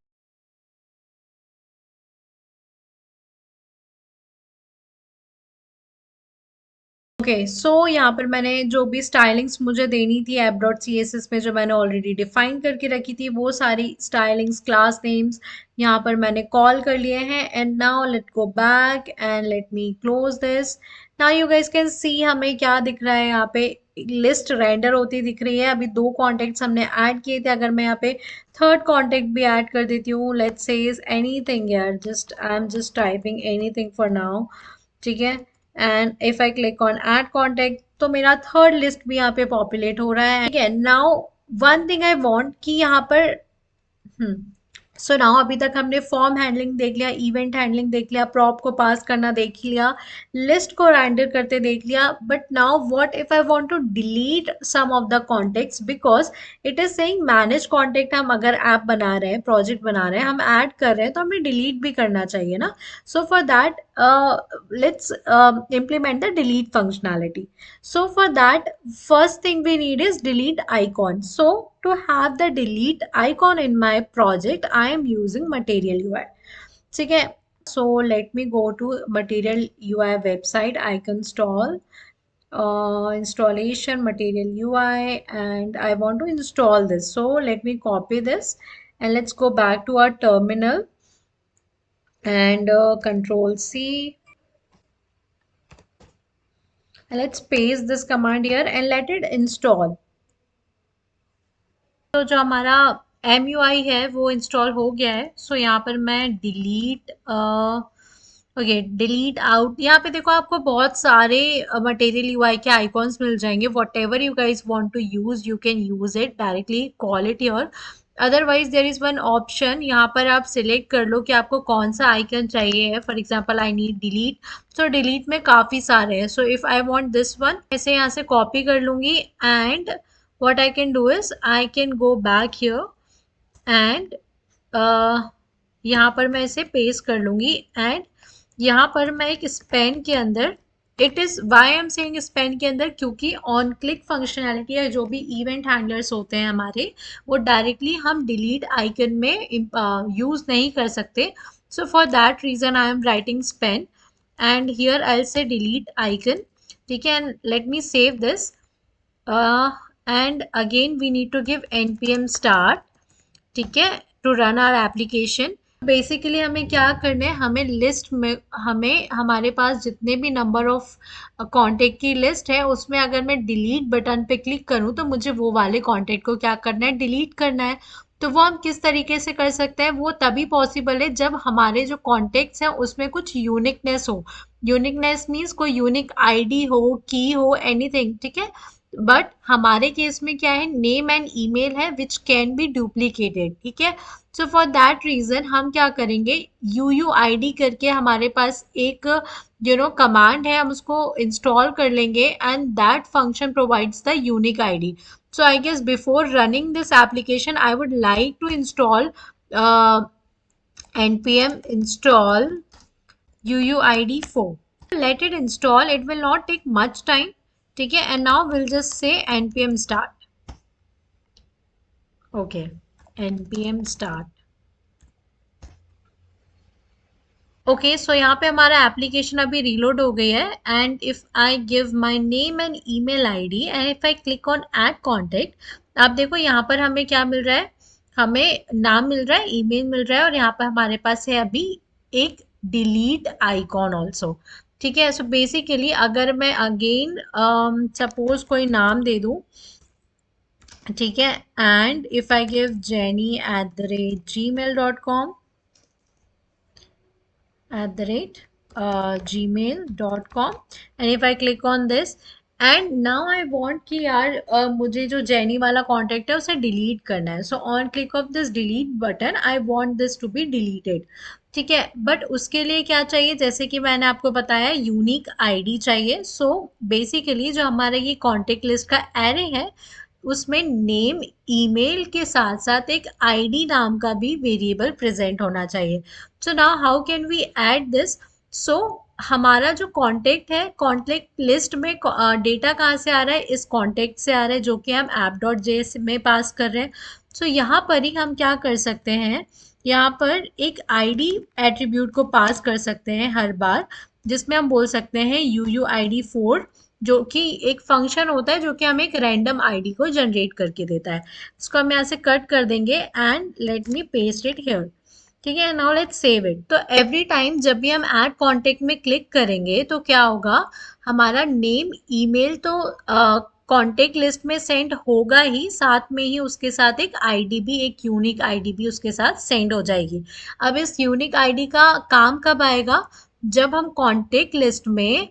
okay, so यहाँ पर मैंने जो भी स्टाइलिंग्स मुझे देनी थी app dot C S S में, जो मैंने ऑलरेडी डिफाइन करके रखी थी, वो सारी स्टाइलिंग्स, क्लास नेम्स यहाँ पर मैंने कॉल कर लिए हैं. And now let go back and let me close this. Now you guys can सी हमें क्या दिख रहा है यहाँ पे? लिस्ट रेंडर होती दिख रही है. अभी दो कॉन्टेक्ट्स हमने ऐड किए थे. अगर मैं यहाँ पे थर्ड कॉन्टेक्ट भी ऐड कर देती हूँ, लेट्स से एनीथिंग यार, just I am just typing anything for now. ठीक है, and if I click on add contact तो मेरा थर्ड लिस्ट भी यहाँ पे पॉपुलेट हो रहा है. ठीक है, now one thing I want कि यहाँ पर सो नाउ अभी तक हमने फॉर्म हैंडलिंग देख लिया, इवेंट हैंडलिंग देख लिया, प्रॉप को पास करना देख लिया, लिस्ट को रेंडर करते देख लिया. But now what if I want to delete some of the contacts, because it is saying manage contact. हम अगर ऐप बना रहे हैं, प्रोजेक्ट बना रहे हैं, हम ऐड कर रहे हैं, तो हमें डिलीट भी करना चाहिए ना. सो for that let's implement the delete functionality. So for that, first thing we need is delete icon. So to have the delete icon in my project, I am using Material UI. ठीक है, so let me go to Material UI website, icon install, installation Material UI, and I want to install this. So let me copy this and let's go back to our terminal and control C. Let's paste this command here and let it install. तो जो हमारा MUI है वो install हो गया है. सो यहाँ पर मैं डिलीट, ओके, डिलीट आउट. यहाँ पे देखो आपको बहुत सारे मटेरियल यूआई के आइकॉन्स मिल जाएंगे. Whatever you guys want to use, you can use it directly, call it your. Otherwise there is one option, यहाँ पर आप सिलेक्ट कर लो कि आपको कौन सा आइकन चाहिए है. For example I need delete. So delete में काफ़ी सारे हैं. So if I want this one, ऐसे यहाँ से कॉपी कर लूँगी and what I can do is I can go back here and यहाँ पर मैं इसे पेस्ट कर लूँगी. एंड यहाँ पर मैं एक स्पेन के अंदर, it is why I am saying Spain के अंदर, क्योंकि ऑन क्लिक फंक्शनैलिटी है, जो भी इवेंट हैंडलर्स होते हैं हमारे, वो डायरेक्टली हम डिलीट आइकन में यूज़ नहीं कर सकते. सो for that reason I am writing Spain and here I will से डिलीट आइकन. ठीक है, and let me save this. And again we need to give npm start, ठीक है, to run our application. Basically हमें क्या करना है, हमें लिस्ट में, हमें हमारे पास जितने भी नंबर ऑफ कांटेक्ट की लिस्ट है उसमें अगर मैं डिलीट बटन पे क्लिक करूं तो मुझे वो वाले कांटेक्ट को क्या करना है, डिलीट करना है। तो वो हम किस तरीके से कर सकते हैं, वो तभी पॉसिबल है जब हमारे जो कॉन्टेक्ट्स हैं उसमें कुछ यूनिकनेस हो। यूनिकनेस मीन्स कोई यूनिक आईडी हो, की हो, एनीथिंग, ठीक है। बट हमारे केस में क्या है, नेम एंड ईमेल है विच कैन बी डुप्लीकेटेड, ठीक है। सो फॉर दैट रीजन हम क्या करेंगे, UUID करके हमारे पास एक कमांड है, हम उसको इंस्टॉल कर लेंगे and that function provides the unique ID. So I guess before running this application, I would like to install npm install UUID4. Let it install. It will not take much time. ठीक है, and now we'll just say npm start. Okay, npm start. Okay, so यहाँ पे हमारा application अभी reload हो गई है and if I give my name and email ID and if I click on add contact, आप देखो यहाँ पर हमें क्या मिल रहा है, हमें नाम मिल रहा है, ईमेल मिल रहा है और यहाँ पर हमारे पास है अभी एक डिलीट आइकॉन ऑल्सो। ठीक है, सो बेसिकली अगर मैं अगेन सपोज कोई नाम दे दूँ, ठीक है, and if I give jenny@gmail.com @gmail.com and if I click on this and now I want कि यार मुझे जो जेनी वाला कॉन्टेक्ट है उसे डिलीट करना है। So on click of this delete button I want this to be deleted. ठीक है, बट उसके लिए क्या चाहिए, जैसे कि मैंने आपको बताया यूनिक आईडी चाहिए। सो बेसिकली जो हमारा ये कॉन्टेक्ट लिस्ट का एरे है उसमें नेम ईमेल के साथ साथ एक आईडी नाम का भी वेरिएबल प्रेजेंट होना चाहिए। So now how can we add this. So हमारा जो कॉन्टेक्ट है, कॉन्टेक्ट लिस्ट में डेटा कहाँ से आ रहा है, इस कॉन्टेक्ट से आ रहा है जो कि हम app.js में पास कर रहे हैं। सो यहाँ पर ही हम क्या कर सकते हैं, यहाँ पर एक आईडी एट्रीब्यूट को पास कर सकते हैं हर बार, जिसमें हम बोल सकते हैं UUID4, जो कि एक फंक्शन होता है जो कि हमें एक रैंडम आईडी को जनरेट करके देता है। इसको हम यहाँ से कट कर देंगे and let me paste it here. ठीक है, नाउ लेट्स सेव इट। तो एवरी टाइम जब भी हम ऐड कॉन्टेक्ट में क्लिक करेंगे तो क्या होगा, हमारा नेम ईमेल तो कॉन्टेक्ट लिस्ट में सेंड होगा ही, साथ में ही उसके साथ एक आईडी भी, एक यूनिक आईडी भी उसके साथ सेंड हो जाएगी। अब इस यूनिक आईडी का काम कब आएगा, जब हम कॉन्टेक्ट लिस्ट में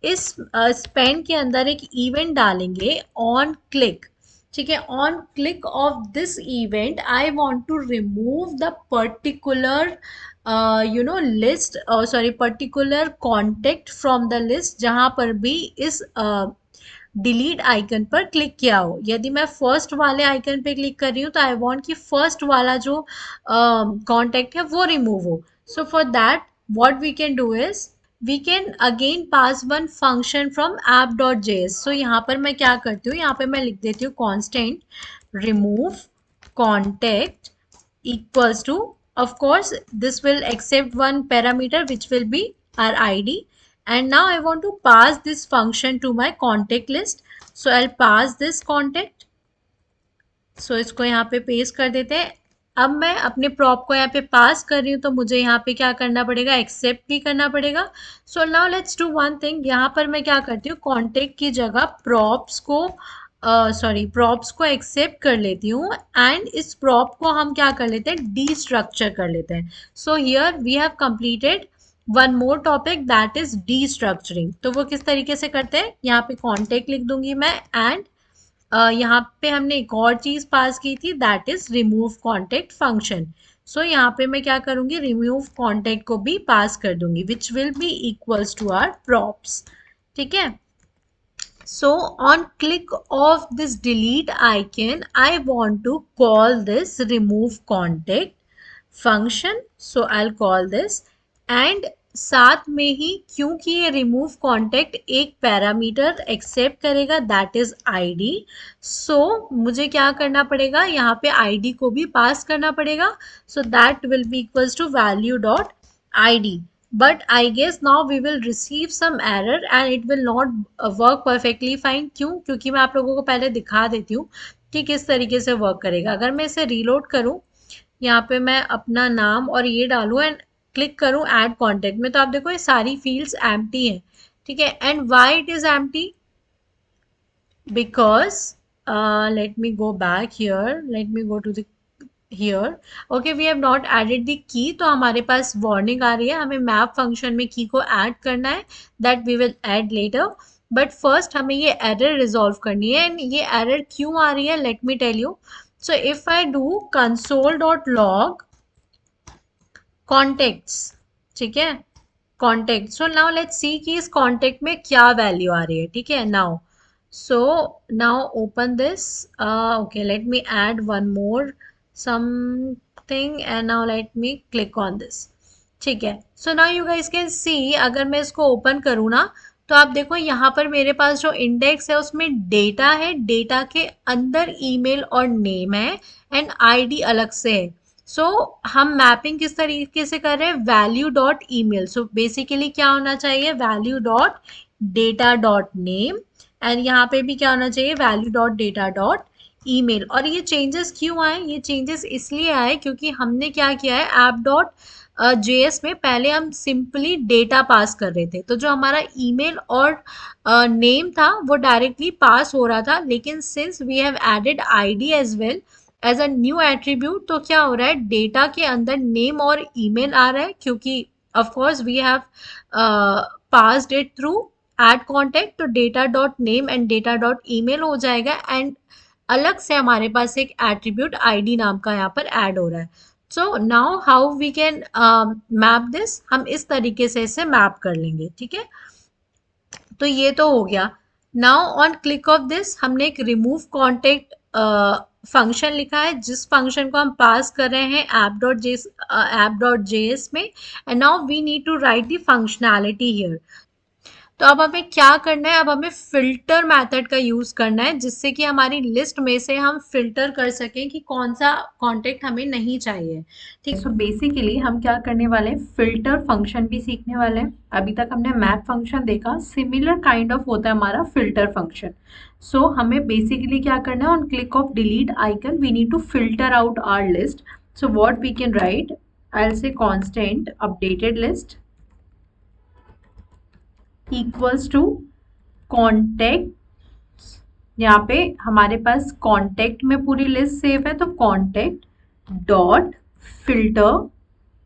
इस स्पेन के अंदर एक इवेंट डालेंगे ऑन क्लिक। ठीक है, on click of this event I want to remove the particular list, sorry particular contact from the list जहां पर भी इस डिलीट आइकन पर क्लिक किया हो। यदि मैं फर्स्ट वाले आइकन पे क्लिक कर रही हूँ तो आई वांट कि फर्स्ट वाला जो कॉन्टेक्ट है वो रिमूव हो। So for that what we can do is we can again pass one function from app.js। so यहाँ पर मैं क्या करती हूँ, यहाँ पे मैं लिख देती हूँ constant remove contact equals to, of course this will accept one parameter which will be our id, and now I want to pass this function to my contact list। so I'll pass this contact। सो इसको यहाँ पे paste कर देते हैं। अब मैं अपने prop को यहाँ पे पास कर रही हूँ तो मुझे यहाँ पे क्या करना पड़ेगा, एक्सेप्ट भी करना पड़ेगा। सो now let's do one thing, यहाँ पर मैं क्या करती हूँ, कॉन्टेक्ट की जगह प्रॉप्स को एक्सेप्ट कर लेती हूँ एंड इस प्रॉप को हम क्या कर लेते हैं, डी स्ट्रक्चर कर लेते हैं। So here we have completed one more topic that is destructuring. तो वो किस तरीके से करते हैं, यहाँ पे कॉन्टेक्ट लिख दूंगी मैं एंड यहाँ पे हमने एक और चीज पास की थी that is remove contact function. So यहाँ पे मैं क्या करूंगी, रिमूव कॉन्टेक्ट को भी पास कर दूंगी which will be equals to our props. ठीक है, so on click of this delete icon I want to call this remove contact function। so I'll call this and साथ में ही क्योंकि ये रिमूव कॉन्टेक्ट एक पैरामीटर एक्सेप्ट करेगा that is ID, सो मुझे क्या करना पड़ेगा, यहाँ पे आईडी को भी पास करना पड़ेगा। So that will be equals to value dot ID. but I guess now we will receive some error and it will not work perfectly fine। क्यों, क्योंकि मैं आप लोगों को पहले दिखा देती हूँ कि किस तरीके से वर्क करेगा। अगर मैं इसे रीलोड करूँ, यहाँ पे मैं अपना नाम और ये डालूँ एंड क्लिक करूँ ऐड कॉन्टेक्ट में, तो आप देखो ये सारी फील्ड्स एम्प्टी हैं, ठीक है। And why it is empty? because let me go back here, let me go to the here, okay, we have not added the key, तो हमारे पास वार्निंग आ रही है, हमें मैप फंक्शन में की को ऐड करना है, that we will add later, but first हमें ये एरर रिजॉल्व करनी है। एंड ये एरर क्यों आ रही है, let me tell you. So if I do console dot log contacts, ठीक है, contact, so now let's see कि इस कॉन्टेक्ट में क्या वैल्यू आ रही है, ठीक है। Now so now open this, okay, let me add one more something and now let me click on this, ठीक है। so now you guys can see, अगर मैं इसको ओपन करूँ ना, तो आप देखो यहाँ पर मेरे पास जो इंडेक्स है उसमें डेटा है, डेटा के अंदर ईमेल और नेम है एंड आईडी अलग से है। सो हम मैपिंग किस तरीके से कर रहे हैं, value dot email, so basically क्या होना चाहिए, value dot data dot name, and यहाँ पे भी क्या होना चाहिए, value dot data dot email. और ये चेंजेस क्यों आए, ये चेंजेस इसलिए आए क्योंकि हमने क्या किया है, ऐप डॉट जेएस में पहले हम सिंपली डेटा पास कर रहे थे, तो जो हमारा ईमेल और नेम था वो डायरेक्टली पास हो रहा था, लेकिन since we have added ID as well as a new attribute, तो क्या हो रहा है, डेटा के अंदर नेम और ईमेल आ रहा है, क्योंकि of course we have passed it through add contact, तो data dot name and data dot email हो जाएगा, एंड अलग से हमारे पास एक एट्रीब्यूट आईडी नाम का यहाँ पर ऐड हो रहा है। So now how we can map this, हम इस तरीके से इसे मैप कर लेंगे, ठीक है। तो ये तो हो गया। Now on click of this हमने एक रिमूव कॉन्टेक्ट फंक्शन लिखा है, जिस फंक्शन को हम पास कर रहे हैं ऐप डॉट जेएस में, and now we need to write the functionality here. तो अब हमें क्या करना है, अब हमें फिल्टर मेथड का यूज़ करना है, जिससे कि हमारी लिस्ट में से हम फिल्टर कर सकें कि कौन सा कॉन्टेक्ट हमें नहीं चाहिए, ठीक। सो बेसिकली हम क्या करने वाले हैं, फिल्टर फंक्शन भी सीखने वाले हैं। अभी तक हमने मैप फंक्शन देखा, सिमिलर काइंड ऑफ होता है हमारा फिल्टर फंक्शन। सो हमें बेसिकली क्या करना है, on click of delete icon we need to filter out our list. So what we can write, I will say constant updated list equals to contact, यहाँ पे हमारे पास कॉन्टेक्ट में पूरी लिस्ट सेव है, तो कॉन्टेक्ट डॉट फिल्टर,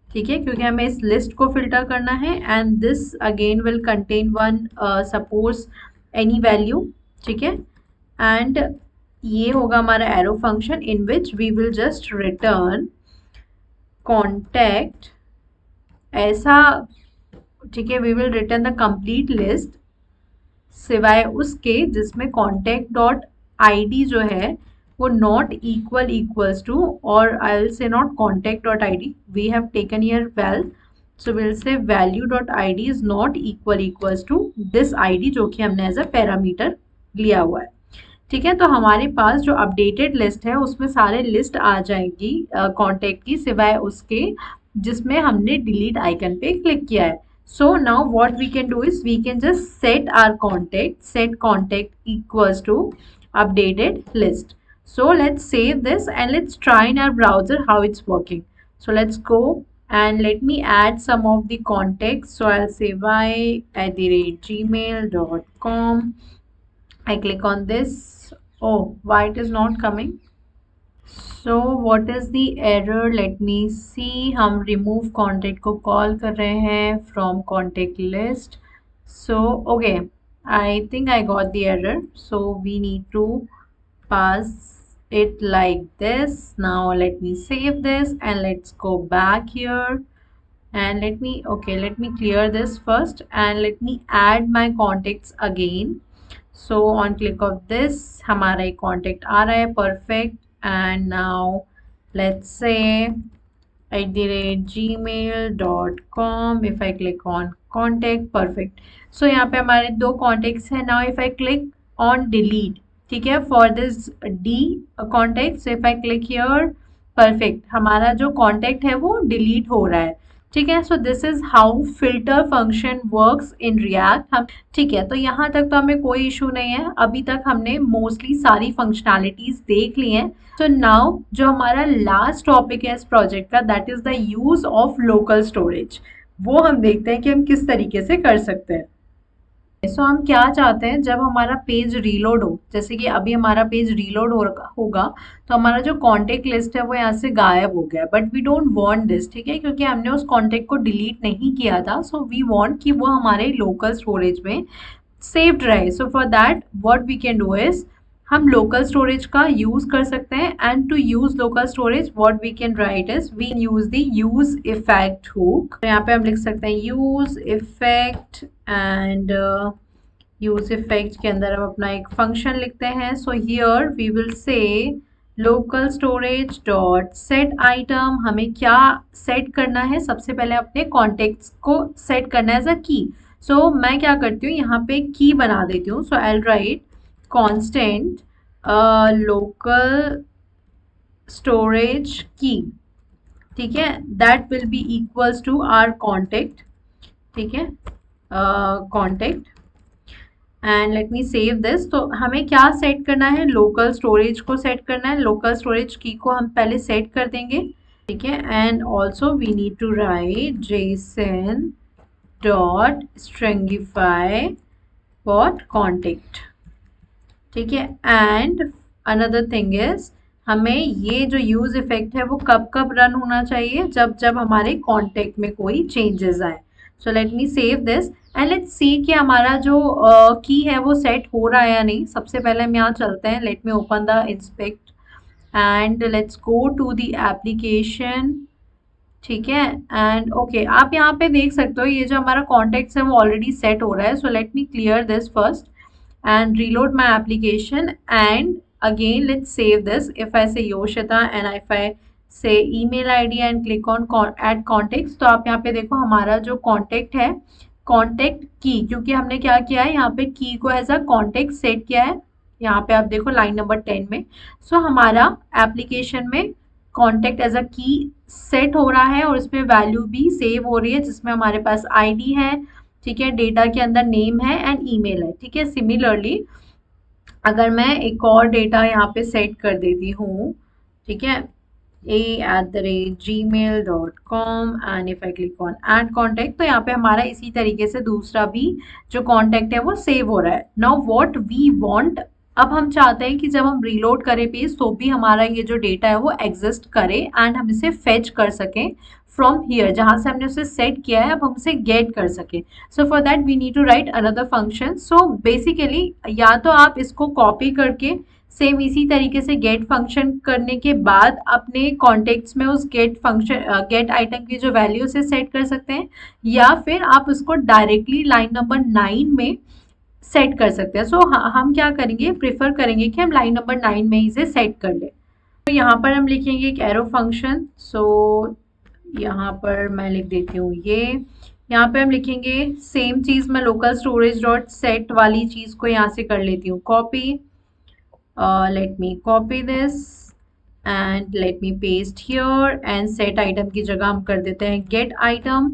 ठीक है, क्योंकि हमें इस लिस्ट को फिल्टर करना है, and this again will contain one suppose any value, ठीक है। एंड ये होगा हमारा arrow function in which we will just return contact ऐसा, ठीक है, we will return the complete list सिवाय उसके जिसमें कॉन्टेक्ट डॉट आईडी जो है वो नॉट इक्वल्स टू, और I will say not contact dot ID, we have taken here well, so will say value dot ID is not equals to this ID जो कि हमने एज अ पैरामीटर लिया हुआ है, ठीक है। तो हमारे पास जो अपडेटेड लिस्ट है उसमें सारे लिस्ट आ जाएगी कॉन्टेक्ट की, सिवाय उसके जिसमें हमने डिलीट आइकन पे क्लिक किया है। So now what we can do is we can just set our set contact equals to updated list. So let's save this and let's try in our browser how it's working. So let's go and let me add some of the contacts. So I'll say y@gmail.com. I click on this. Oh, why it is not coming? So what is the error, let me see, हम remove contact को call कर रहे हैं from contact list. So okay, I think I got the error, so we need to pass it like this. Now let me save this and let's go back here and let me clear this first and let me add my contacts again. So on click of this हमारा एक contact आ रहा है, perfect. And now let's say @gmail.com, if I click on contact, perfect. So यहाँ पे हमारे दो contacts हैं. Now if I click on delete, ठीक है, for this D contact, so if I click here, perfect, हमारा जो contact है वो delete हो रहा है. ठीक है। So this is how filter function works in React. हम ठीक है, तो यहाँ तक तो हमें कोई इशू नहीं है। अभी तक हमने मोस्टली सारी फंक्शनैलिटीज देख ली हैं। सो नाउ जो हमारा लास्ट टॉपिक है इस प्रोजेक्ट का, that is the use of local storage. वो हम देखते हैं कि हम किस तरीके से कर सकते हैं। सो हम क्या चाहते हैं, जब हमारा पेज रीलोड हो, जैसे कि अभी हमारा पेज रीलोड होगा, तो हमारा जो कॉन्टेक्ट लिस्ट है वो यहाँ से गायब हो गया, but we don't want this, ठीक है, क्योंकि हमने उस कॉन्टेक्ट को डिलीट नहीं किया था। सो वी वांट कि वो हमारे लोकल स्टोरेज में सेव्ड रहे। So for that what we can do is, हम लोकल स्टोरेज का यूज कर सकते हैं। And to use local storage what we can write is, we use the use effect hook. तो यहाँ पे हम लिख सकते हैं use effect, and use effect के अंदर हम अपना एक फंक्शन लिखते हैं। So here we will say local storage dot set item. हमें क्या सेट करना है, सबसे पहले अपने कॉन्टेक्ट्स को सेट करना है एज अ की। सो मैं क्या करती हूँ, यहाँ पे की बना देती हूँ। So I write constant local storage key, ठीक है, that will be equals to our contact, ठीक है, contact. And let me save this. तो हमें क्या सेट करना है, लोकल स्टोरेज को सेट करना है। लोकल स्टोरेज की को हम पहले सेट कर देंगे, ठीक है। And also we need to write JSON dot stringify what contact, ठीक है। एंड अनदर थिंग इज, हमें ये जो यूज इफेक्ट है वो कब कब रन होना चाहिए, जब जब हमारे कॉन्टेक्ट में कोई चेंजेस आए। सो let me save this and let's see कि हमारा जो की है वो सेट हो रहा है या नहीं। सबसे पहले हम यहाँ चलते हैं, let me open the inspect and let's go to the application, ठीक है। एंड ओके, आप यहाँ पे देख सकते हो ये जो हमारा कॉन्टेक्ट है वो ऑलरेडी सेट हो रहा है। सो let me clear this first and reload my application, and again let's save this. If I say Yoshita and if I say email id and click on add contacts, तो आप यहाँ पे देखो हमारा जो contact है, contact की, क्योंकि हमने क्या किया है यहाँ पे की को एज अ कॉन्टेक्ट सेट किया है। यहाँ पे आप देखो लाइन नंबर 10 में। सो हमारा एप्लीकेशन में कॉन्टेक्ट एज अ की सेट हो रहा है और इसमें वैल्यू भी सेव हो रही है, जिसमें हमारे पास आईडी है, ठीक है, डेटा के अंदर नेम है एंड ईमेल है, ठीक है। सिमिलरली अगर मैं एक और डेटा यहाँ पे सेट कर देती हूँ, ठीक है, a@gmail.com and if I click on add contact, तो यहाँ पे हमारा इसी तरीके से दूसरा भी जो कॉन्टेक्ट है वो सेव हो रहा है। नाउ व्हाट वी वांट, अब हम चाहते हैं कि जब हम रीलोड करें पेज तो भी हमारा ये जो डेटा है वो एग्जिस्ट करे एंड हम इसे फेच कर सकें फ्रॉम हियर, जहां से हमने उसे सेट किया है अब हम उसे गेट कर सकें। So for that we need to write another function. So basically या तो आप इसको कॉपी करके सेम इसी तरीके से गेट फंक्शन करने के बाद अपने कॉन्टेक्ट्स में उस गेट फंक्शन गेट आइटम की जो वैल्यू से सेट कर सकते हैं, या फिर आप उसको डायरेक्टली लाइन नंबर 9 में सेट कर सकते हैं। सो हम क्या करेंगे, प्रेफर करेंगे कि हम लाइन नंबर 9 में ही इसे सेट कर लें। तो यहाँ पर हम लिखेंगे एक एरो फंक्शन। सो यहाँ पर मैं लिख देती हूँ ये, यहाँ पे हम लिखेंगे सेम चीज, मैं लोकल स्टोरेज डॉट सेट वाली चीज को यहाँ से कर लेती हूँ copy. Let me copy this and let me paste here and set item की जगह हम कर देते हैं get item.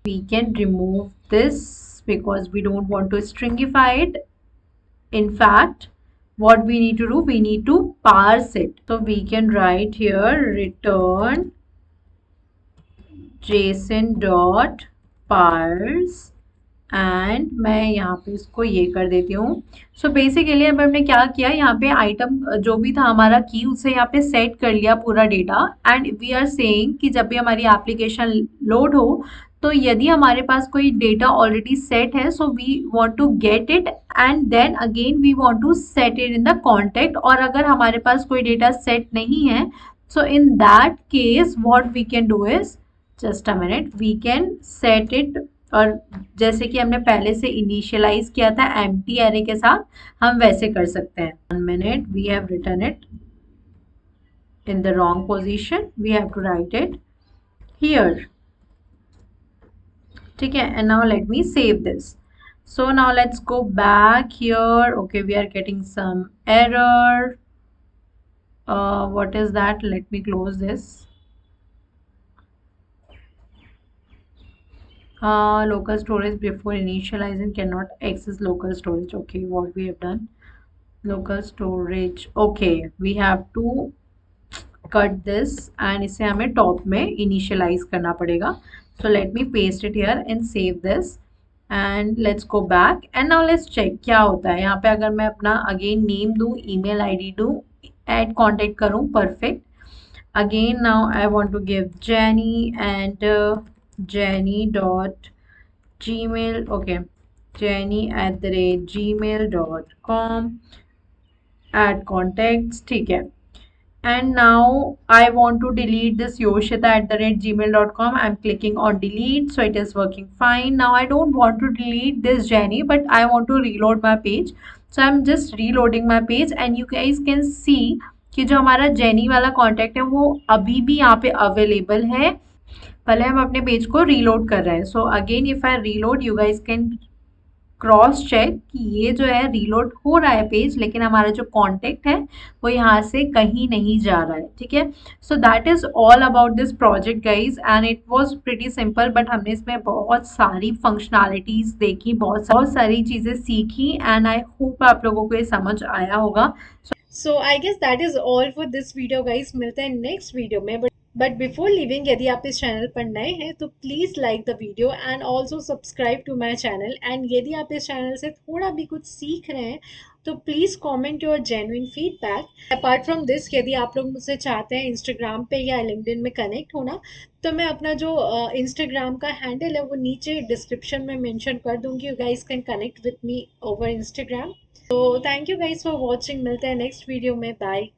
We can remove this because we don't want to stringify it. In fact, what we need to do, we need to parse it. So we can write here return json dot parse and मैं यहाँ पे इसको ये कर देती हूँ। So basically अब हमने क्या किया, यहाँ पे आइटम जो भी था हमारा की, उसे यहाँ पे सेट कर लिया पूरा data. And we are saying कि जब भी हमारी एप्लीकेशन लोड हो, तो यदि हमारे पास कोई डेटा ऑलरेडी सेट है, so we want to get it and then again we want to set it in the contact. और अगर हमारे पास कोई डेटा सेट नहीं है, so in that case what we can do is, just a minute, we can set it, और जैसे कि हमने पहले से इनिशियलाइज किया था एम्प्टी एरे के साथ, हम वैसे कर सकते हैं। 1 minute, we have written it in the wrong position, we have to write it here, ठीक है। And now let me save this. So now let's go back here. Okay, we are getting some error. What is that? Let me close this. Local storage before initializing cannot access local storage. Okay, what we have done. Local storage. Okay, we have to cut this and इसे हमें top में initialize करना पड़ेगा. So let me paste it here and save this. And let's go back and now let's check क्या होता है यहाँ पे. अगर मैं अपना again name दूँ, email ID दूँ, add contact करूँ, perfect. Again now I want to give Jenny and Jenny dot gmail. Okay, Jenny at the rate gmail.com. Add contacts. ठीक है. And now I want to delete this yoshita at the rate gmail.com. I'm clicking on delete, so it is working fine. Now I don't want to delete this Jenny, but I want to reload my page. So I'm just reloading my page and you guys can see कि जो हमारा jenny वाला contact है वो अभी भी यहाँ पे अवेलेबल है. पहले हम अपने पेज को रीलोड कर रहे हैं. So again if I reload you guys can cross check कि ये जो है रीलोड हो रहा है पेज, लेकिन हमारा जो कॉन्टेक्ट है वो यहाँ से कहीं नहीं जा रहा है. ठीक है. So that is all about this project guys and it was pretty simple, but हमने इसमें बहुत सारी फंक्शनैलिटीज देखी, बहुत सारी चीजें सीखी एंड आई होप आप लोगों को ये समझ आया होगा. So I guess that is all for this video guys. मिलते हैं नेक्स्ट वीडियो में. बट बिफोर लिविंग, यदि आप इस चैनल पर नए हैं तो please like the video and also subscribe to my channel. And यदि आप इस चैनल से थोड़ा भी कुछ सीख रहे हैं तो please comment your genuine feedback. Apart from this, यदि आप लोग मुझसे चाहते हैं इंस्टाग्राम पे या लिंक्डइन में कनेक्ट होना, तो मैं अपना जो इंस्टाग्राम का हैंडल है वो नीचे डिस्क्रिप्शन में मेंशन कर दूंगी. You guys can connect with me over Instagram. तो thank you guys for watching. मिलते हैं नेक्स्ट वीडियो में. बाय.